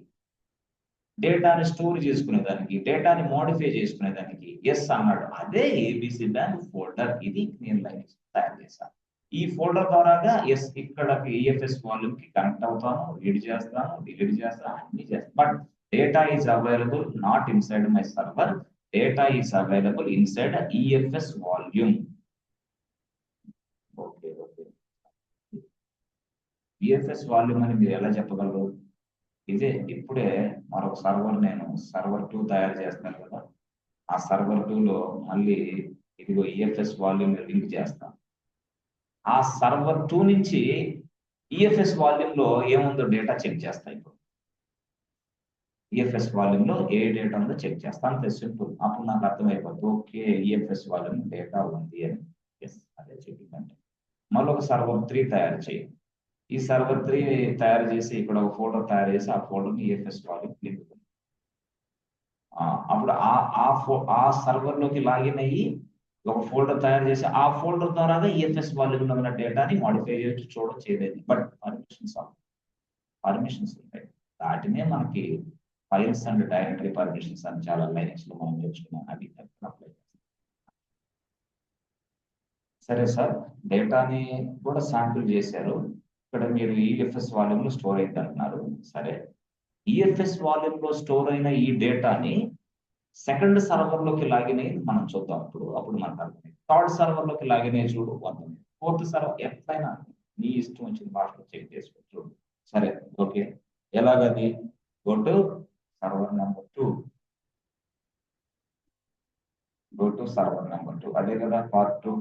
డేటాని స్టోర్ చేసుకునే దానికి డేటాని మోడిఫై చేసుకునే దానికి ఎస్ అన్నాడు అదే ఏబిసి బ్యాంక్ ఫోల్డర్ ఇది నేను లైన్ తయారు చేశాను ఈ ఫోల్డర్ ద్వారాగా ఎస్ ఇక్కడ ఈఎఫ్ఎస్ వాల్యూమ్ కి కనెక్ట్ అవుతాను రీడ్ చేస్తాను డిలీట్ చేస్తాను అన్ని చేస్తాను but data is available not inside my server data is available inside EFS volume okay okay EFS volume అని మీరు ఎలా చెప్పగలరు ఇదే ఇప్పుడే మరొక నేను సర్వర్ 2 తయారు చేస్తాను కదా ఆ సర్వర్ 2 లో మళ్ళీ ఇదిగో ఈఎఫ్ఎస్ వాల్యూమ్ లింక్ చేస్తాను ఆ సర్వర్ 2 నుంచి ఈఎఫ్ఎస్ వాల్యూమ్ లో ఏముందో డేటా చెక్ చేస్తా ఇప్పుడు ఈఎఫ్ఎస్ వాల్యూమ్ లో ఏ డేటా ఉందో చెక్ చేస్తాను అంతే సింపుల్ అప్పుడు నాకు అర్థమైపోతుంది ఓకే ఈఎఫ్ఎస్ వాల్యూమ్ డేటా ఉంది అని ఎస్, అదే చెప్పిందంటే మళ్ళీ ఒక సర్వర్ 3 తయారు చేయి. ఈ సర్వర్ 3 తయారు చేసి ఇక్కడ ఒక ఫోల్డర్ తయారు చేసి ఆ ఫోల్డర్ని ఈఎఫ్ఎస్ వాల్యూమ్ నింపుతుంది. అప్పుడు ఆ సర్వర్ లోకి లాగిన్ అయ్యి ఒక ఫోల్డర్ తయారు చేసి ఆ ఫోల్డర్ ద్వారా ఈఎఫ్ఎస్ వాల్యూమ్ ఉన్న డేటాని మాడిఫై చేయొచ్చు, చూడొచ్చు ఏదైతే. బట్ పర్మిషన్స్ ఉంటాయి. వాటినే మనకి ఫైల్స్ అండ్ డైరెక్టరీ పర్మిషన్స్ అని చాలా లైన్స్ లో మనం నేర్చుకున్నాం. అది అప్లై చేస్తాం. సరే సార్, డేటాని కూడా శాంపిల్ చేశారు. ఇక్కడ మీరు ఈఎఫ్ఎస్ వాల్యూమ్ లో స్టోర్ అయింది అంటున్నారు. సరే, ఈఎఫ్ఎస్ వాల్యూమ్ లో స్టోర్ అయిన ఈ డేటాని సెకండ్ సర్వర్ లోకి లాగిన్ అయ్యి మనం చూద్దాం. అప్పుడు మనకు అర్థమైంది. థర్డ్ సర్వర్ లోకి లాగిన్ అయ్యి చూడు, అర్థమైంది. ఫోర్త్ సర్వర్ ఎట్లయినా నీ ఇష్టం వచ్చిన భాషలో చెక్ చేసుకో చూడు. సరే, ఓకే. ఎలాగది? Go to server number 2. Go to server number 2. అదే కదా పార్ట్ 2.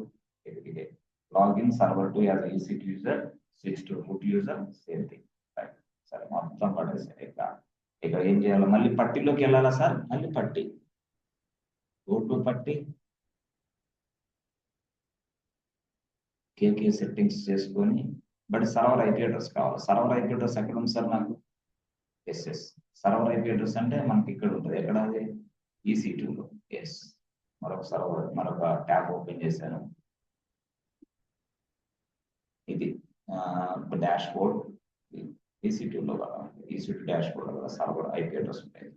ఇదే login server 2 as EC2 user, switch to root user, same thing. సరే, మొత్తం పడేసారు. ఇక్కడ ఏం చేయాలి? మళ్ళీ పట్టిలోకి వెళ్ళాలా సార్? మళ్ళీ పట్టి, గో టు పట్టి, కేకే సెట్టింగ్స్ చేసుకొని, బట్ సర్వర్ ఐపీ అడ్రస్ కావాలి. సర్వర్ ఐపీ అడ్రస్ ఎక్కడ ఉంది సార్ నాకు? ఎస్, సర్వర్ ఐపీ అడ్రస్ అంటే మనకి ఇక్కడ ఉంటుంది. ఎక్కడ? అది EC2లో. ఎస్, మరొక ట్యాబ్ ఓపెన్ చేశాను. ఇది డాష్ బోర్డ్. EC2లో EC2 డాష్ బోర్డ్ కదా సర్వర్ ఐపీ అడ్రస్ ఉంటాయి.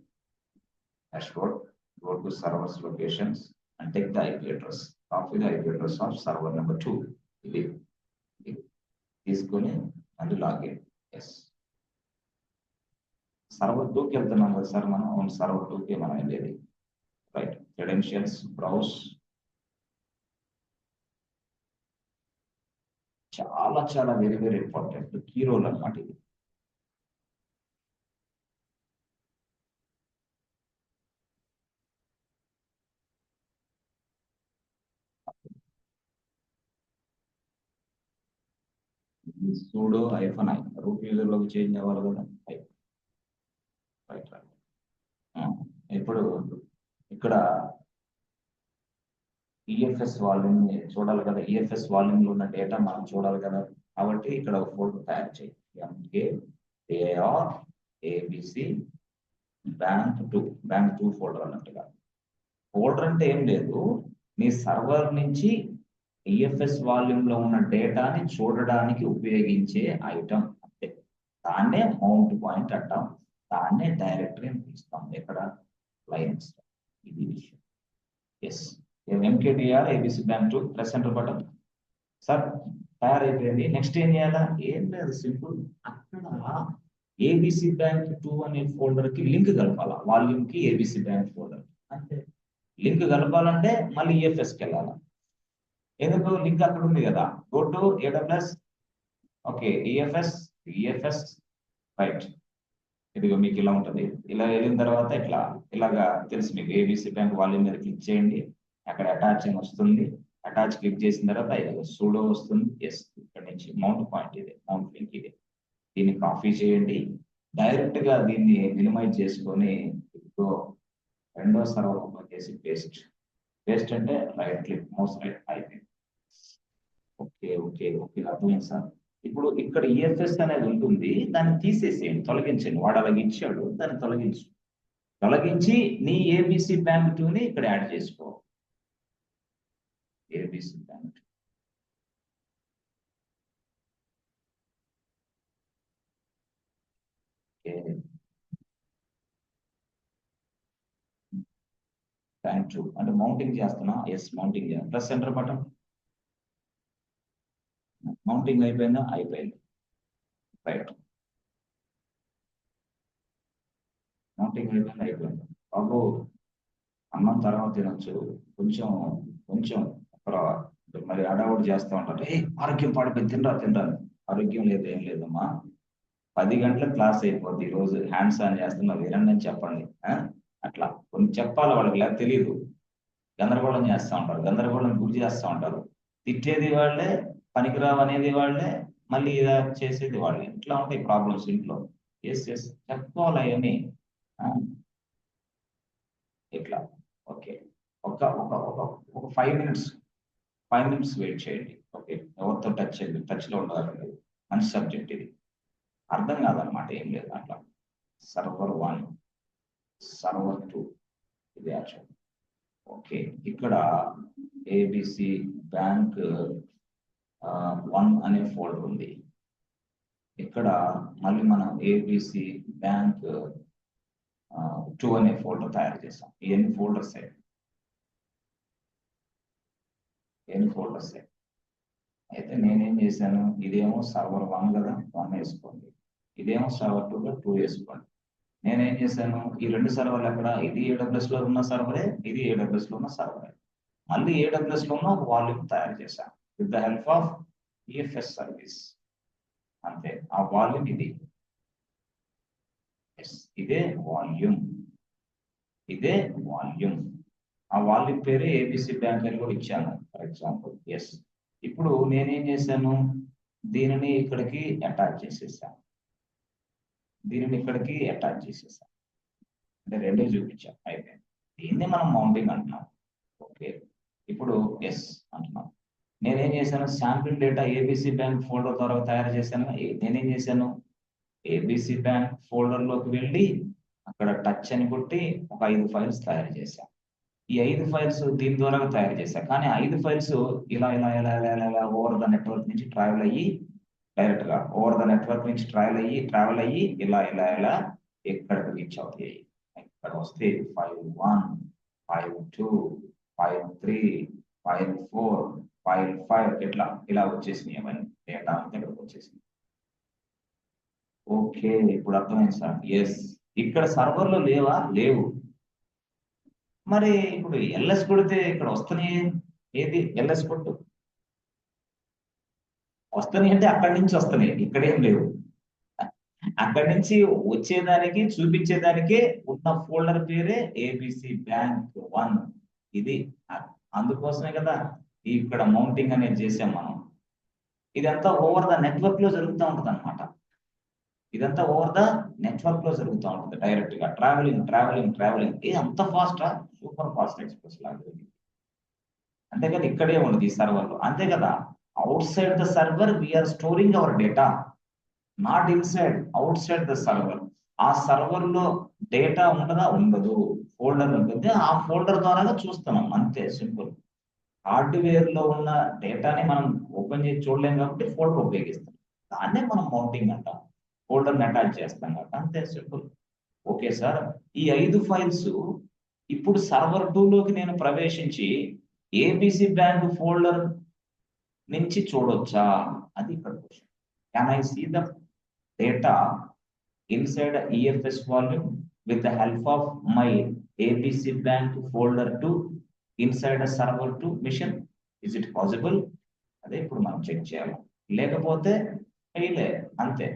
Dashboard, go to servers locations and take the IP address. Copy the IP address of server number 2. ఇది తీసుకొని అది లాగిన్. ఎస్, సర్వర్ 2కి వెళ్తున్నాం కదా సార్ మనం. సర్వర్ 2కి మనం వెళ్ళేది. Right, credentials, browse. చాలా very very important key role అన్నమాట ఇది. సూడో -i రూట్ యూజర్ లోకి చేంజ్ అవ్వాలి కదా. రైట్. ఇప్పుడు ఇక్కడ ఈఎఫ్ఎస్ వాల్యూమ్ చూడాలి కదా. ఈఎఫ్ఎస్ వాల్యూమ్ లో ఉన్న డేటా మనం చూడాలి కదా. కాబట్టి ఇక్కడ ఒక ఫోల్డర్ తయారు చేయి. MKAR ABC బ్యాంక్ 2 ఫోల్డర్ అన్నట్టుగా. ఫోల్డర్ అంటే ఏం లేదు, నీ సర్వర్ నుంచి ఈఎఫ్ఎస్ వాల్యూమ్ లో ఉన్న డేటాని చూడడానికి ఉపయోగించే ఐటమ్ అంతే. దాన్నే మౌంట్ పాయింట్ అంటాం. దాన్నే డైరెక్టరీ అని పిలుస్తాం. ఎక్కడ? లైన్స్. ఇది విషయం. Yes, MKDR ABC bank 2 press enter button. Sir తయారైపోయింది. నెక్స్ట్ ఏం చేయాలా? ఏం లేదు, సింపుల్. అక్కడ ABC బ్యాంక్ 2 అనే ఫోల్డర్ కి లింక్ కలపాలా. వాల్యూమ్ కి ABC బ్యాంక్ ఫోల్డర్ అంతే. లింక్ కలపాలంటే మళ్ళీ ఈఎఫ్ఎస్కి వెళ్ళాలా. ఎందుకు? లింక్ అక్కడ ఉంది కదా. Go to AWS. Okay, EFS right. ఇదిగో మీకు ఇలా ఉంటుంది. ఇలా వెళ్ళిన తర్వాత ఇలాగా తెలుసు మీకు. ABC బ్యాంక్ వాల్యూమ్ మీద క్లిక్ చేయండి. అక్కడ అటాచ్ అని వస్తుంది. అటాచ్ క్లిక్ చేసిన తర్వాత సూడో వస్తుంది. ఎస్, ఇక్కడ నుంచి మౌంట్ పాయింట్ ఇదే, మౌంట్ లింక్ ఇదే. దీన్ని కాపీ చేయండి. డైరెక్ట్ గా దీన్ని మినిమైజ్ చేసుకొని రెండో సర్వర్ ఓపెన్ చేసి పేస్ట్ అంటే రైట్ క్లిక్, మౌస్ రైట్ అయిపోయింది. ఓకే, అర్థమైంది సార్. ఇప్పుడు ఇక్కడ ఈఎఫ్ఎస్ అనేది ఉంటుంది. దాన్ని తీసేసేయండి, తొలగించండి. వాడు అలాగ ఇచ్చాడు, దాన్ని తొలగించి నీ ABC బ్యాంక్ 2ని ఇక్కడ యాడ్ చేసుకో. ABC బ్యాంక్ బ్యాంక్ 2 అంటే మౌంటింగ్ చేస్తున్నా. ఎస్, మౌంటింగ్ చేయాలి. Press enter button. మౌంటింగ్ అయిపోయిందా? అయిపోయింది. రైట్, మౌంటింగ్ అయిపోయింది. బాబు, అన్నం తర్వాత తినొచ్చు. కొంచెం మరి అడవుడు చేస్తూ ఉంటారు. ఆరోగ్యం పాడిపోయి తినరా. ఆరోగ్యం లేదు, ఏం లేదమ్మా. 10 గంటల క్లాస్ అయిపోద్ది. ఈ రోజు హ్యాండ్స్ ఆన్ చేస్తున్నా, వినండి అని చెప్పండి. అట్లా కొన్ని చెప్పాలి వాళ్ళకి, లేదా తెలియదు. గందరగోళం చేస్తూ ఉంటారు, గందరగోళం గురి చేస్తూ ఉంటారు. తిట్టేది వాళ్ళే, పనికిరావు అనేది వాళ్ళే, మళ్ళీ ఇలా చేసేది వాళ్ళే. ఇట్లా ఉంటాయి ప్రాబ్లమ్స్ ఇంట్లో. ఎస్ చెప్పుకోవాలి అవన్నీ. ఇట్లా ఓకే, ఒక 5 minutes 5 నిమిషం వెయిట్ చేయండి. ఓకే, ఎవరితో టచ్లో ఉండాలి, మంచి సబ్జెక్ట్ ఇది. అర్థం కాదనమాట, ఏం లేదు అట్లా. సర్వర్ 1, సర్వర్ 2 ఇది యాక్చువల్. ఓకే, ఇక్కడ ఏబిసి బ్యాంక్ 1 అనే ఫోల్డర్ ఉంది. ఇక్కడ మళ్ళీ మనం ఏబిసి బ్యాంక్ 2 అనే ఫోల్డర్ తయారు చేసాం. ఎన్ని ఫోల్డర్స్ అయితే నేనేం చేశాను, ఇదేమో సర్వర్ 1 కదా, 1 వేసుకోండి. ఇదేమో సర్వర్ 2 గా 2 వేసుకోండి. నేనేం చేశాను, ఈ 2 సర్వర్లు ఎక్కడ, ఇది AWS లో ఉన్న సర్వరే, ఇది AWS లో ఉన్న సర్వరే. మళ్ళీ AWS లో ఉన్న ఒక వాల్యూమ్ తయారు చేశాను with the help of EFS service. అంతే, ఆ వాల్యూమ్ ఇది. ఇదే వాల్యూమ్. ఆ వాల్యూమ్ పేరు ఏబిసి బ్యాంక్ అని కూడా ఇచ్చాను, ఫర్ ఎగ్జాంపుల్. ఇప్పుడు నేనేం చేశాను, దీనిని ఇక్కడికి అటాచ్ చేసేసాను, అంటే రెండే చూపించాను, అయిపోయింది. దీన్ని మనం మౌంటింగ్ అంటున్నాం. ఓకే, ఇప్పుడు అంటున్నాం. నేనేం చేశాను, sample data ABC bank folder ద్వారా తయారు చేశాను. నేనేం చేశాను, ఏబిసి బ్యాంక్ ఫోల్డర్ లోకి వెళ్ళి అక్కడ టచ్ అని కొట్టి ఒక 5 ఫైల్స్ తయారు చేశాను. ఈ 5 ఫైల్స్ దీని ద్వారా తయారు చేశాను. కానీ 5 ఫైల్స్ ఇలా ఓవర్ ద నెట్వర్క్ నుంచి ట్రావెల్ అయ్యి, డైరెక్ట్ గా ఓవర్ ద నెట్వర్క్ నుంచి ట్రావెల్ అయ్యి ఇలా ఎక్కడికి రీచ్ అవుతాయి. ఇక్కడ వస్తే file 1, file 2, file 3, file 4, file 5 ఇలా వచ్చేసినాయి. అవన్నీ డేటా అంతా ఇక్కడికి వచ్చేసింది. ఓకే, ఇప్పుడు అర్థమైంది సార్. ఇక్కడ సర్వర్లు లేవు. మరి ఇప్పుడు ఎల్ఎస్ కొడితే ఇక్కడ వస్తున్నాయి. ఏది ఎల్ఎస్ కొట్టు, వస్తున్నాయి అంటే అక్కడి నుంచి వస్తున్నాయి, ఇక్కడేం లేవు. అక్కడి నుంచి వచ్చేదానికి చూపించేదానికే ఉన్న ఫోల్డర్ పేరే ఏబిసి బ్యాంక్ 1. ఇది అందుకోసమే కదా ఇక్కడ మౌంటింగ్ అనేది చేసాం మనం. ఇదంతా ఓవర్ ద నెట్వర్క్ లో జరుగుతూ ఉంటుంది అనమాట. డైరెక్ట్ గా ట్రావెలింగ్. ఇది అంత ఫాస్టా? సూపర్ ఫాస్ట్ ఎక్స్ప్రెస్ లాగా. అంతేకాదు ఇక్కడే ఉండదు ఈ సర్వర్లో. అంతే కదా, outside the server we are storing our data, not inside, outside the server. ఆ సర్వర్ లో డేటా ఉండదు, ఫోల్డర్ ఉంటుంది. ఆ ఫోల్డర్ ద్వారా చూస్తున్నాం, అంతే, సింపుల్. హార్డ్వేర్ లో ఉన్న డేటాని మనం ఓపెన్ చేసి చూడలేం కాబట్టి ఫోల్డర్ ఉపయోగిస్తాం. దాన్నే మనం మౌంటింగ్ అంటాం, ఫోల్డర్ అటాచ్ చేస్తాం కాబట్టి, అంతే, సింపుల్. ఓకే సార్, ఈ 5 ఫైల్స్ ఇప్పుడు సర్వర్ 2 లోకి నేను ప్రవేశించి ఏబిసి బ్యాంక్ ఫోల్డర్ నుంచి చూడొచ్చా? అది ఇక్కడ question. Can I see the data inside a EFS volume with the help of my ABC Bank folder 2 inside a server 2 machine? Is it possible? అదే ఇప్పుడు మనం చెక్ చేయాలి. లేకపోతే ఫెయిలే, అంతే.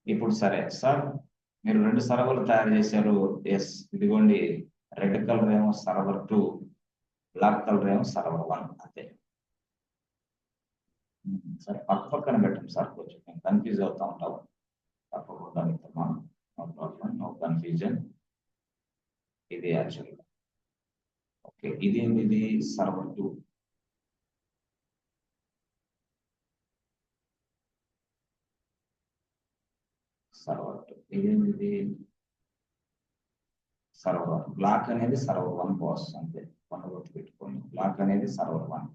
ఇప్పుడు సరే సార్, మీరు 2 సర్వర్లు తయారు చేశారు. ఇదిగోండి, రెడ్ కలర్ ఏమో సర్వర్ 2, బ్లాక్ కలర్ ఏమో సర్వర్ 1, అంతే. సార్ పక్కన పెట్టండి సార్, కొంచెం కన్ఫ్యూజ్ అవుతా ఉంటావు. తప్పకుండా నో కన్ఫ్యూజన్. ఇది యాక్చువల్గా ఓకే. ఇది సర్వర్ 2. ఇది సర్వర్ 1. బ్లాక్ అనేది సర్వర్ 1 బాస్, అంతే. గుర్తు పెట్టుకోండి, బ్లాక్ అనేది సర్వర్ 1,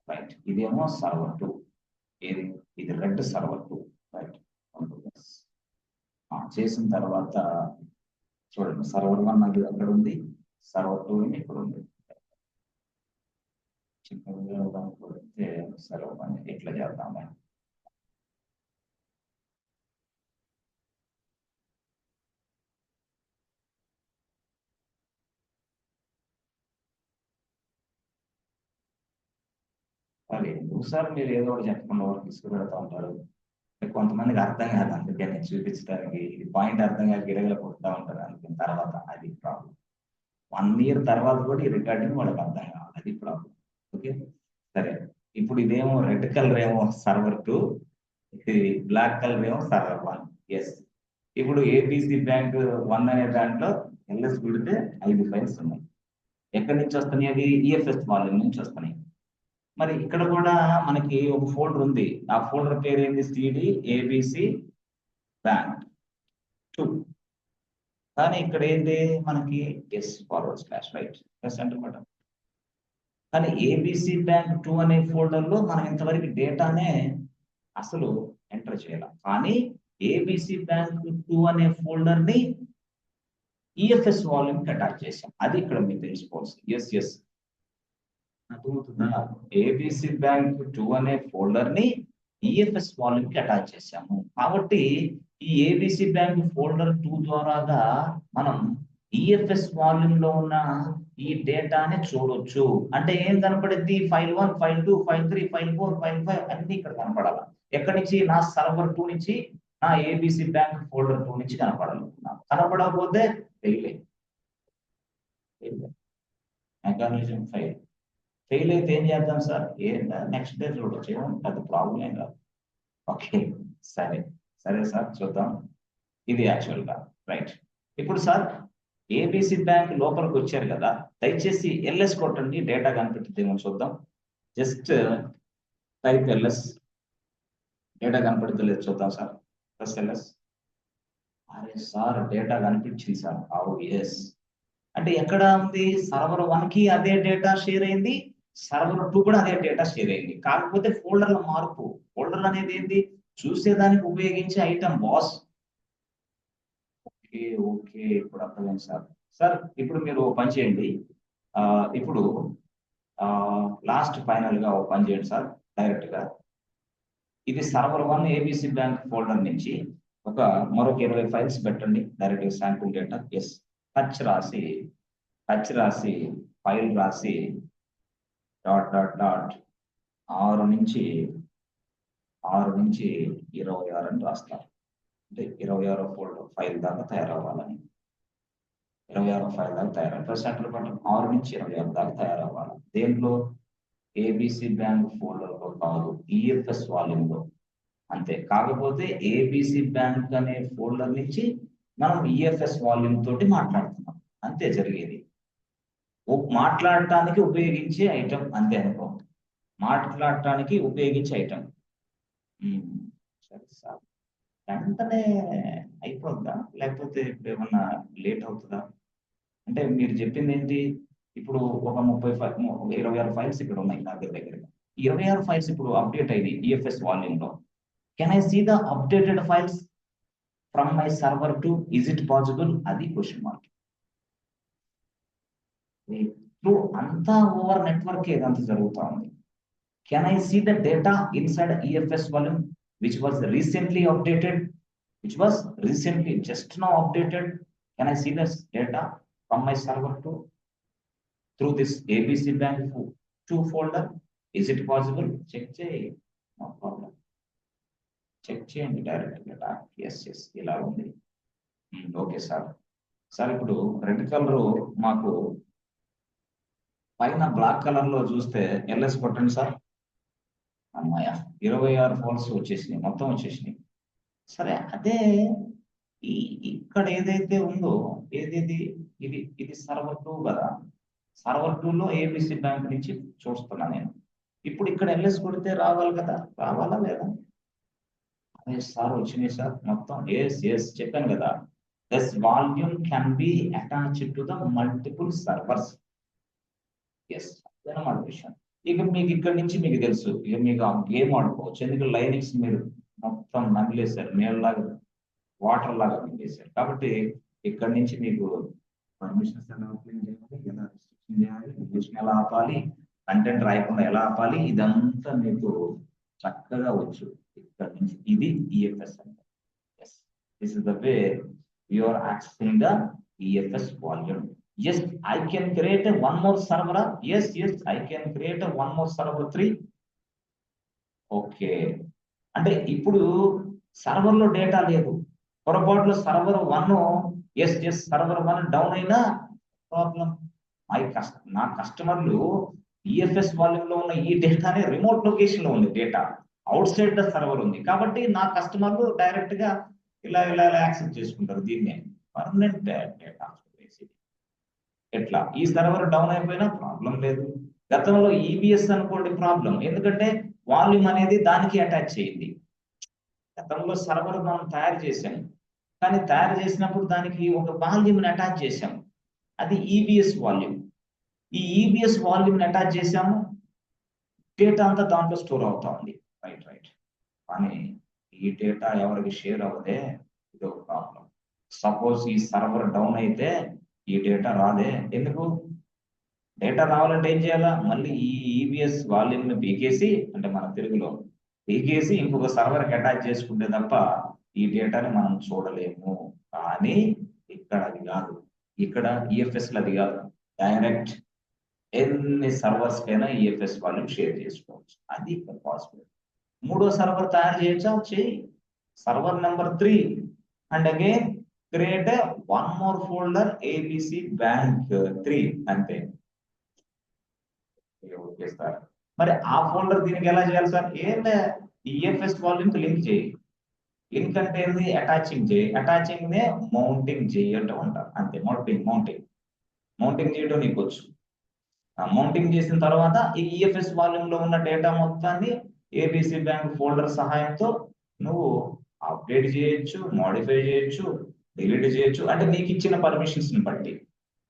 రైట్. ఇదేమో సర్వర్ 2. ఇది రెడ్ సర్వర్ 2, రైట్. చేసిన తర్వాత చూడండి, సర్వర్ 1 అది అక్కడ ఉంది, సర్వర్ 2 ఇక్కడ ఉంది. చిన్నగా సర్వర్ 1 ఎట్లా చేద్దామా? అది ఒకసారి మీరు ఏదో ఒకటి చెప్పకుండా వాళ్ళు తీసుకుపెడతా ఉంటారు. కొంతమందికి అర్థం కాదు, అందుకే నేను చూపించడానికి ఇది పాయింట్ అర్థం కాక గిరగల కొడుతూ ఉంటారు. అనుకున్న తర్వాత అది ప్రాబ్లం. 1 year తర్వాత కూడా ఈ రికార్డింగ్ వాళ్ళకి అర్థం కావాలి, అది ప్రాబ్లం. ఓకే, సరే. ఇప్పుడు ఇదేమో రెడ్ కలర్ ఏమో సర్వర్ 2, ఇది బ్లాక్ కలర్ ఏమో సర్వర్ 1. ఇప్పుడు ఏబిసి బ్యాంక్ 1 అనే దాంట్లో ఎల్ఎస్ పెడితే 5 ఫైల్స్ ఉన్నాయి. ఎక్కడి నుంచి వస్తున్నాయి? అవి ఈఎఫ్ఎస్ వాల్యూమ్ నుంచి వస్తున్నాయి. మరి ఇక్కడ కూడా మనకి ఒక ఫోల్డర్ ఉంది. ఆ ఫోల్డర్ పేరు ఏంది? CD ABC bank 2. కానీ ఇక్కడ ఏంటి మనకి // రైట్ ప్రెస్ ఎంటర్ బటన్. కానీ ఏబిసి బ్యాంక్ 2 అనే ఫోల్డర్ లో మనం ఇంతవరకు డేటానే అసలు ఎంటర్ చేయాలి. కానీ ఏబిసి బ్యాంక్ 2 అనే ఫోల్డర్ ని ఈఎఫ్ఎస్ వాల్యూమ్ కి అటాచ్ చేసాం. అది ఇక్కడ మీరు తెలుసుకోవాల్సింది. ఎస్ అర్థమవుతుందా? ఏబిసి బ్యాంక్ 2 అనే ఫోల్డర్ ని ఈఎఫ్ఎస్ వాల్యూమ్ కి అటాచ్ చేసాము. కాబట్టి ఈ ఏబిసి బ్యాంక్ ఫోల్డర్ 2 ద్వారాగా మనం ఈఎఫ్ఎస్ వాల్యూమ్ లో ఉన్న ఈ డేటాని చూడొచ్చు. అంటే ఏం కనపడింది? File 1, file 2, file 3, file 4, file 5 అన్ని ఇక్కడ కనపడాలి. ఎక్కడి నుంచి? నా సర్వర్ 2 నుంచి, నా ఏబిసి బ్యాంక్ ఫోల్డర్ 2 నుంచి కనపడాలనుకున్నాను. కనపడకపోతే మెకానిజం ఫెయిల్ అయితే ఏం చేద్దాం సార్? నెక్స్ట్ డే చూడొచ్చు, అది ప్రాబ్లం ఏం కాదు. ఓకే, సరే సార్, చూద్దాం. ఇది యాక్చువల్ గా రైట్. ఇప్పుడు సార్ ఏబిసి బ్యాంక్ లోపలికి వచ్చారు కదా, దయచేసి ఎల్ఎస్ కొట్టండి, డేటా కనిపెట్టిద్దేమో చూద్దాం. జస్ట్ టైప్ ఎల్ఎస్, డేటా కనపడుతుంది చూద్దాం సార్. Plus LS. అరే సార్, డేటా కనిపించింది సార్. ఎస్. అంటే ఎక్కడ ఉంది? సర్వర్ 1 కి అదే డేటా షేర్ అయింది, సర్వర్ 2 కూడా అదే డేటా షేర్ అయింది. కాకపోతే ఫోల్డర్ల మార్పు. ఫోల్డర్ అనేది ఏంటి? చూసేదానికి ఉపయోగించే ఐటమ్ బాస్. ఓకే, ఇప్పుడు అర్థమైంది సార్. సార్ ఇప్పుడు మీరు ఓ పని చేయండి. ఇప్పుడు లాస్ట్ ఫైనల్ గా ఓ పని చేయండి సార్. డైరెక్ట్ గా ఇది సర్వర్ 1 ఏబిసి బ్యాంక్ ఫోల్డర్ నుంచి మరొక 20 ఫైల్స్ పెట్టండి. డైరెక్ట్ గా శాంపుల్ డేటా. ఎస్. టచ్ రాసి ఫైల్ రాసి డాట్ 6 నుంచి 26 అని రాస్తారు. అంటే 26 ఫోల్డర్ ఫైల్ దాకా తయారవ్వాలని. 26 ఫైల్ దాకా తయారవ్వాలి. సెంటర్ బటన్ 6 నుంచి 26 దాకా తయారవ్వాలి. దేంట్లో? ఏబిసి బ్యాంక్ ఫోల్డర్ లో కాదు, ఈఎఫ్ఎస్ వాల్యూమ్ లో. అంతే. కాకపోతే ఏబిసి బ్యాంక్ అనే ఫోల్డర్ నుంచి మనం ఈఎఫ్ఎస్ వాల్యూమ్ తోటి మాట్లాడుతున్నాం. అంతే జరిగేది. మాట్లాడటానికి ఉపయోగించే ఐటమ్, అంతే అనుకో. మాట్లాడటానికి ఉపయోగించే ఐటమ్. సరే సార్, వెంటనే అయిపోద్దా లేకపోతే ఇప్పుడు ఏమన్నా లేట్ అవుతుందా? అంటే మీరు చెప్పింది ఏంటి? ఇప్పుడు ఒక 26 ఫైల్స్ ఇక్కడ ఉన్నాయి నా దగ్గర. 26 ఫైల్స్ ఇప్పుడు అప్డేట్ అయింది ఈఎఫ్ఎస్ వాల్యూమ్ లో. Can I see the updated files from my server to? Is it possible? అది క్వశ్చన్ మార్క్. ఇప్పుడు అంతా ఓవర్ నెట్వర్క్ ఏదంతా జరుగుతా ఉంది. Can I see the data inside EFS volume which was recently updated, just now updated? Can I see this data from my server through this ABC Bank 2 folder? Is it possible? Check. No problem. Check చేయండి direct data. Yes ఇలా ఉంది. Okay sir ఇప్పుడు red colour మాకు పైన black colour లో చూస్తే LS కొట్టండి sir. అమ్మాయ 26 ఫోల్స్ వచ్చేసినాయి, మొత్తం వచ్చేసినాయి. సరే, అదే ఇక్కడ ఏదైతే ఉందో ఇది సర్వర్ 2 కదా. సర్వర్ 2 లో ఏబిసి బ్యాంక్ నుంచి చూస్తున్నా నేను. ఇప్పుడు ఇక్కడ ఎల్ఎస్ కొడితే రావాలి కదా, రావాలా లేదా? అదే సార్, వచ్చినాయి సార్ మొత్తం. ఎస్ చెప్పాను కదా. This volume can be attached to the multiple servers. Yes, అదనమాట విషయం. ఇక మీకు ఇక్కడ నుంచి మీకు తెలుసు, ఇక మీకు ఆ గేమ్ ఆడుకోవచ్చు. ఎందుకంటే లైనిక్స్ మీరు మొత్తం నమిలేశారు, నీళ్ళలాగా వాటర్ లాగా నమిలేశారు. కాబట్టి ఇక్కడ నుంచి మీకు పర్మిషన్స్ ఎలా అప్లై చేయాలి, ఎలా రిస్ట్రిక్షన్ చేయాలి, రిజిస్ట్రేషన్ ఎలా ఆపాలి, కంటెంట్ రాయకుండా ఎలా ఆపాలి, ఇదంతా మీకు చక్కగా వచ్చు ఇక్కడ నుంచి. ఇది ఈఎఫ్ఎస్ అంటే. Yes, this is the way you are accessing the EFS volume. Yes, I can create one more server. Yes, I can create one more server 3. Okay, అంటే ఇప్పుడు సర్వర్ లో డేటా లేదు, పొరపాటులో సర్వర్ 1 సర్వర్ 1 డౌన్ అయినా problem. నా కస్టమర్లు EFS volume లో ఉన్న ఈ డేటానే రిమోట్ లొకేషన్ లో ఉంది, data out side the server ఉంది. కాబట్టి నా కస్టమర్లు డైరెక్ట్ గా ఇలా యాక్సెస్ చేసుకుంటారు. దీన్నే పర్మనెంట్ డేటా. ఎట్లా? ఈ సర్వర్ డౌన్ అయిపోయినా ప్రాబ్లం లేదు, గతంలో ఈబిఎస్ అనుకోండి ప్రాబ్లం, ఎందుకంటే వాల్యూమ్ అనేది దానికి అటాచ్ చేయింది. గతంలో సర్వర్ మనం తయారు చేసాం, కానీ తయారు చేసినప్పుడు దానికి ఒక వాల్యూమ్ని అటాచ్ చేసాం, అది ఈబిఎస్ వాల్యూమ్. ఈ ఈబిఎస్ వాల్యూమ్ని అటాచ్ చేసాము, డేటా అంతా దాంట్లో స్టోర్ అవుతా ఉంది. Right right. కానీ ఈ డేటా ఎవరికి షేర్ అవ్వదే, ఇది ఒక ప్రాబ్లం. సపోజ్ ఈ సర్వర్ డౌన్ అయితే ఈ డేటా రాదే. ఎందుకు? డేటా రావాలంటే ఏం చేయాలా? మళ్ళీ ఈ ఈబిఎస్ వాల్యూమ్ని పీకేసి, అంటే మన తెలుగులో పీకేసి ఇంకొక సర్వర్కి అటాచ్ చేసుకుంటే తప్ప ఈ డేటాని మనం చూడలేము. కానీ ఇక్కడ అది కాదు, ఇక్కడ ఈఎఫ్ఎస్లో అది కాదు. డైరెక్ట్ ఎన్ని సర్వర్స్ కైనా ఈఎఫ్ఎస్ వాల్యూమ్ షేర్ చేసుకోవచ్చు. అది ఇక్కడ పాసిబుల్. మూడో సర్వర్ తయారు చేయొచ్చా? చేయి. Server number 3 and again create one more folder ABC bank 3 అంతే. ఓకే సార్, మరి ఆ ఫోల్డర్ దీనికి ఎలా చేయాలి సార్? ఏమే ఈఎఫ్ఎస్ వాల్యూమ్ లింక్ చేయి. లింక్ అంటే ఏంది? అటాచింగ్ చేయి. అటాచింగ్ నే మౌంటింగ్ చేయటం అంటారు, అంతే. మౌంటింగ్ చేయడం నీకు వచ్చు. మౌంటింగ్ చేసిన తర్వాత ఈ ఈఎఫ్ఎస్ వాల్యూమ్ లో ఉన్న డేటా మొత్తాన్ని ఏబిసి బ్యాంక్ ఫోల్డర్ సహాయంతో నువ్వు అప్డేట్ చేయొచ్చు, మోడిఫై చేయొచ్చు, డిలీట్ చేయొచ్చు. అంటే నీకు ఇచ్చిన పర్మిషన్స్ ని బట్టి.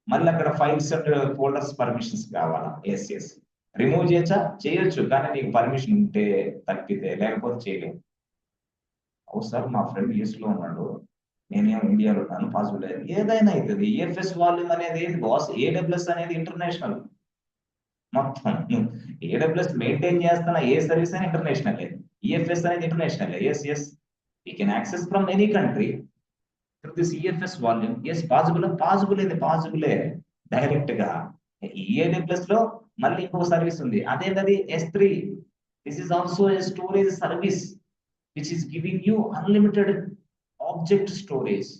మళ్ళీ అక్కడ ఫైల్స్ అండ్ ఫోల్డర్స్ పర్మిషన్స్ కావాలా? ఎస్. రిమూవ్ చేయొచ్చు, కానీ నీకు పర్మిషన్ ఉంటే తప్పితే, లేకపోతే చేయలేము. అవు సార్, మా ఫ్రెండ్ యూఎస్ లో ఉన్నాడు, నేనేమో ఇండియాలో ఉన్నాను, పాసిబుల్ అయ్యేది. ఏదైనా అవుతుంది. ఈఎఫ్ఎస్ వాల్యూమ్ అనేది ఏంటి బాస్? ఏడబ్ల్యూఎస్ అనేది ఇంటర్నేషనల్ మొత్తం. ఏడబ్ల్యూఎస్ మెయింటైన్ చేస్తున్న ఏ సర్వీస్ అయినా ఇంటర్నేషనల్. ఈఎఫ్ఎస్ అనేది international. Yes you can access from any country through this EFS volume. Yes పాసిబులే డైరెక్ట్ గా. ఏడబ్ల్యూఎస్ లో మళ్ళీ ఇంకో సర్వీస్ ఉంది, అదేంటది? S3. This is also a storage service which is giving you unlimited object storage.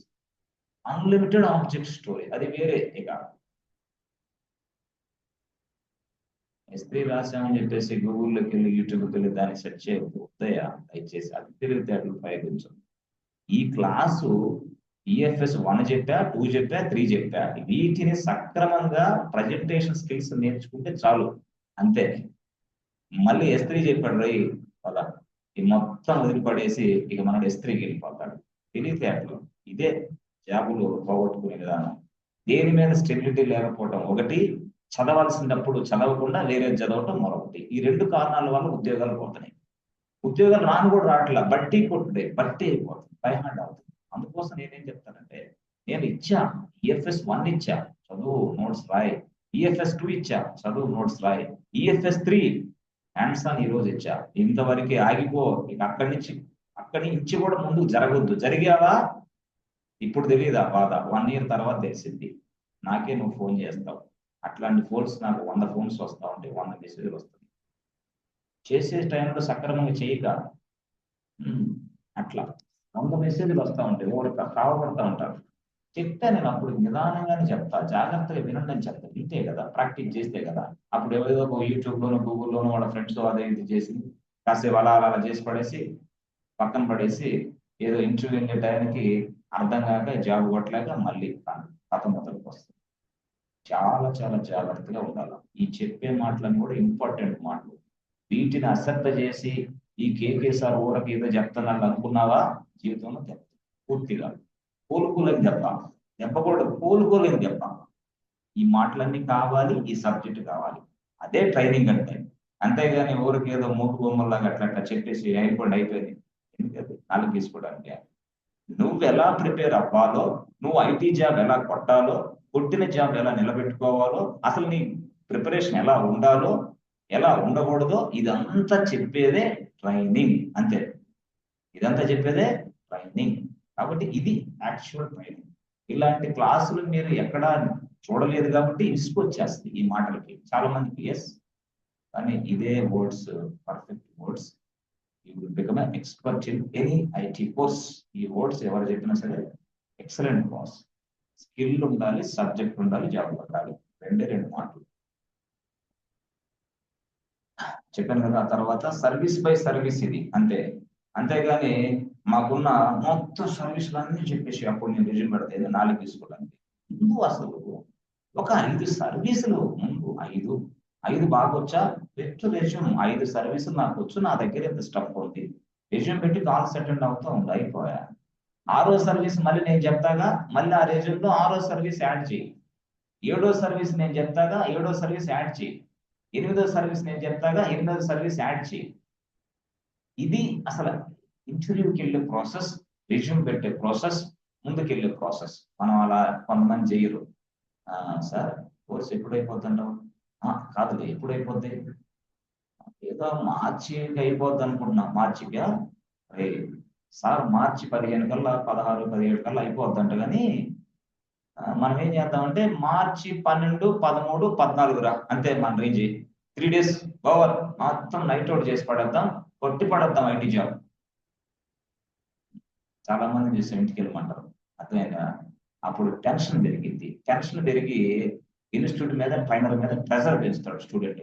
అది వేరే. ఇక S3 రాసామని చెప్పేసి గూగుల్లోకి వెళ్ళి, యూట్యూబ్కి వెళ్ళి దాన్ని సెర్చ్ చేయకపోతాయా దయచేసి? అది తెలివితేటలు ప్రయోగించు. ఈ క్లాసు ఈఎఫ్ఎస్ 1 చెప్పా, 2 చెప్పా, 3 చెప్పా. వీటిని సక్రమంగా ప్రజెంటేషన్ స్కిల్స్ నేర్చుకుంటే చాలు, అంతే. మళ్ళీ S3 చెప్పాడు రై పద, ఈ మొత్తం వదిలిపడేసి ఇక మనకు S3కి వెళ్ళిపోతాడు. తెలివితేటలు ఇదే జాబులు పోగొట్టుకునే విధానం. దేని మీద స్టెబిలిటీ లేకపోవటం ఒకటి, చదవాల్సినప్పుడు చదవకుండా వేరే చదవటం మరొకటి. ఈ 2 కారణాల వల్ల ఉద్యోగాలు పోతున్నాయి. ఉద్యోగాలు రాను కూడా రావట్లా, బట్టి అయిపోతుంది, బై హ్యాండ్ అవుతుంది. అందుకోసం నేనేం చెప్తానంటే, నేను ఇచ్చా ఈఎఫ్ఎస్ 1 ఇచ్చా, చదువు నోట్స్ రాయి. ఈఎఫ్ఎస్ 2 ఇచ్చా, చదువు నోట్స్ రాయి. ఈఎఫ్ఎస్ 3 హ్యాండ్స్ ఆన్ ఈ రోజు ఇచ్చా, ఇంతవరకు ఆగిపో. ఇక అక్కడి నుంచి కూడా ముందుకు జరగొద్దు. జరిగావా? ఇప్పుడు తెలియదా బాధ? 1 year తర్వాత తెలిసింది. నాకే నువ్వు ఫోన్ చేస్తావు. అట్లాంటి ఫోన్స్ నాకు 100 ఫోన్స్ వస్తా ఉంటాయి, 100 మెసేజ్లు వస్తుంది. చేసే టైంలో సక్రమంగా చేయక అట్లా 100 మెసేజ్లు వస్తూ ఉంటాయి, ఒకటి కావబడతా ఉంటారు. చెప్తే నేను అప్పుడు నిదానంగానే చెప్తా, జాగ్రత్తగా వినండి అని చెప్తా. ఇంతే కదా, ప్రాక్టీస్ చేస్తే కదా. అప్పుడు ఏదో యూట్యూబ్లోనో గూగుల్లోనో వాళ్ళ ఫ్రెండ్స్ అదే ఇది చేసి కాసేపు అలా చేసి పడేసి పక్కన పడేసి, ఏదో ఇంటర్వ్యూ వెళ్ళే టైంకి అర్థం కాక జాబ్ కొట్టలేక మళ్ళీ కథ మొదలుకు వస్తుంది. చాలా జాగ్రత్తగా ఉండాలి. ఈ చెప్పే మాటలన్నీ కూడా ఇంపార్టెంట్ మాటలు. వీటిని అశ్రద్ధ చేసి ఈ కేకేసార్ ఊరకి ఏదో చెప్తున్నాను అనుకున్నావా, జీవితంలో పూర్తిగా కోలుకోలేని దెబ్బకూడదు, కోలుకోలేని దెబ్బ. ఈ మాటలన్నీ కావాలి, ఈ సబ్జెక్ట్ కావాలి. అదే ట్రైనింగ్ అంటే. అంతేగాని ఊరికి ఏదో మూకు బొమ్మల్లాగా అట్లా చెప్పేసి అయిపోయింది ఎందుకంటే నాలుగు తీసుకోవడానికి. నువ్వు ఎలా ప్రిపేర్ అవ్వాలో, నువ్వు ఐటీ జాబ్ ఎలా కొట్టాలో, కొట్టిన జాబ్ ఎలా నిలబెట్టుకోవాలో, అసలు నీ ప్రిపరేషన్ ఎలా ఉండాలో, ఎలా ఉండకూడదో, ఇదంతా చెప్పేదే ట్రైనింగ్, అంతే. ఇదంతా చెప్పేదే ట్రైనింగ్. కాబట్టి ఇది యాక్చువల్ ట్రైనింగ్. ఇలాంటి క్లాసులు మీరు ఎక్కడా చూడలేదు కాబట్టి ఇసుకొచ్చేస్తుంది ఈ మాటలకి చాలా మందికి. ఎస్, కానీ ఇదే words perfect words. You will become expert in any IT course. ఈ వర్డ్స్ ఎవరు చెప్పినా సరే ఎక్సలెంట్ కోర్స్. స్కిల్ ఉండాలి, సబ్జెక్ట్ ఉండాలి, జాబ్ ఉండాలి, రెండు మాటలు చెప్పాను కదా. ఆ తర్వాత సర్వీస్ బై సర్వీస్ ఇది, అంతే. అంతేగాని మాకున్న మొత్తం సర్వీసులు అన్ని చెప్పేసి అప్పుడు నేను రిజ్యూమ్ పెడితే 4 తీసుకోవడానికి ముందు అసలు ఒక 5 సర్వీసులు, ముందు 5 5 బాగొచ్చా, పెట్టు రెజ్యూమ్. 5 సర్వీసులు నాకు వచ్చు, నా దగ్గర ఇంత స్టఫ్ ఉంది, రెజ్యూమ్ పెట్టి కాల్స్ అటెండ్ అవుతూ ఉంది, అయిపోయా. 6వ సర్వీస్ మళ్ళీ నేను చెప్తాగా, మళ్ళీ ఆ రెజ్యూమ్ లో 6వ సర్వీస్ యాడ్ చేయి. 7వ సర్వీస్ నేను చెప్తాగా, 7వ సర్వీస్ యాడ్ చేయి. 8వ సర్వీస్ నేను చెప్తాగా, 8వ సర్వీస్ యాడ్ చేయి. ఇది అసలు ఇంటర్వ్యూకి వెళ్ళే ప్రాసెస్, రెజ్యూమ్ పెట్టే ప్రాసెస్, ముందుకెళ్ళే ప్రాసెస్. మనం అలా కొంతమంది చేయరు. సార్ కోర్స్ ఎప్పుడు అయిపోతుంటావు? కాదులే, ఎప్పుడు అయిపోద్ది? ఏదో మార్చికి అయిపోద్ది అనుకుంటున్నా. మార్చిగా? రే సార్, మార్చి 15 కల్లా, 16, 17 కల్లా అయిపోద్దంట. కానీ మనం ఏం చేద్దామంటే మార్చి 12, 13, 14 రా, అంతే మన రేంజ్. 3 days ఓవర్, మొత్తం నైట్ అవుట్ చేసి పడేద్దాం, కొట్టి పడేద్దాం ఐటీ జాబ్. చాలా మంది చూసి ఇంటికి వెళ్ళమంటారు, అర్థమైందా? అప్పుడు టెన్షన్ పెరిగింది. టెన్షన్ పెరిగి ఇన్స్టిట్యూట్ మీద, ట్రైనర్ మీద ప్రెజర్ పెంచుతాడు స్టూడెంట్.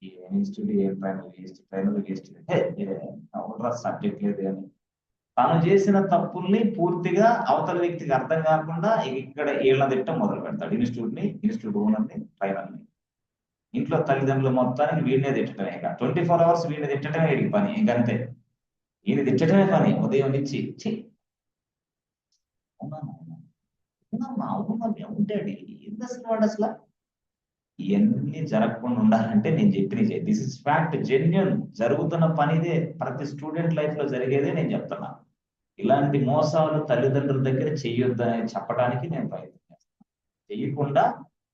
ఈ ఇన్స్టిట్యూట్ ఏం trainer waste, trainer waste, subject లేదు అని తను చేసిన తప్పుల్ని పూర్తిగా అవతల వ్యక్తికి అర్థం కాకుండా ఇక్కడ వీళ్ళ తిట్టం మొదలు పెడతాడు. ఇన్స్టిట్యూట్ ఓనర్ని, ట్రైనర్ని. ఇంట్లో తల్లిదండ్రులు మొత్తానికి వీడినే తిట్టడమే. ఇక 24 hours వీడిని తిట్టడమే వీడికి పని. ఇంకంతే, ఈయన తిట్టడమే పని ఉదయం నుంచి. ఉంటాడు ఏంది అసలు వాడు అసలు. ఇవన్నీ జరగకుండా ఉండాలంటే నేను చెప్పిన దిస్ ఇస్ ఫ్యాక్ట్, జెన్యున్, జరుగుతున్న పనిదే, ప్రతి స్టూడెంట్ లైఫ్ లో జరిగేదే నేను చెప్తున్నా. ఇలాంటి మోసాలు తల్లిదండ్రుల దగ్గర చెయ్యొద్దని చెప్పడానికి నేను ప్రయత్నం చేస్తాను. చెయ్యకుండా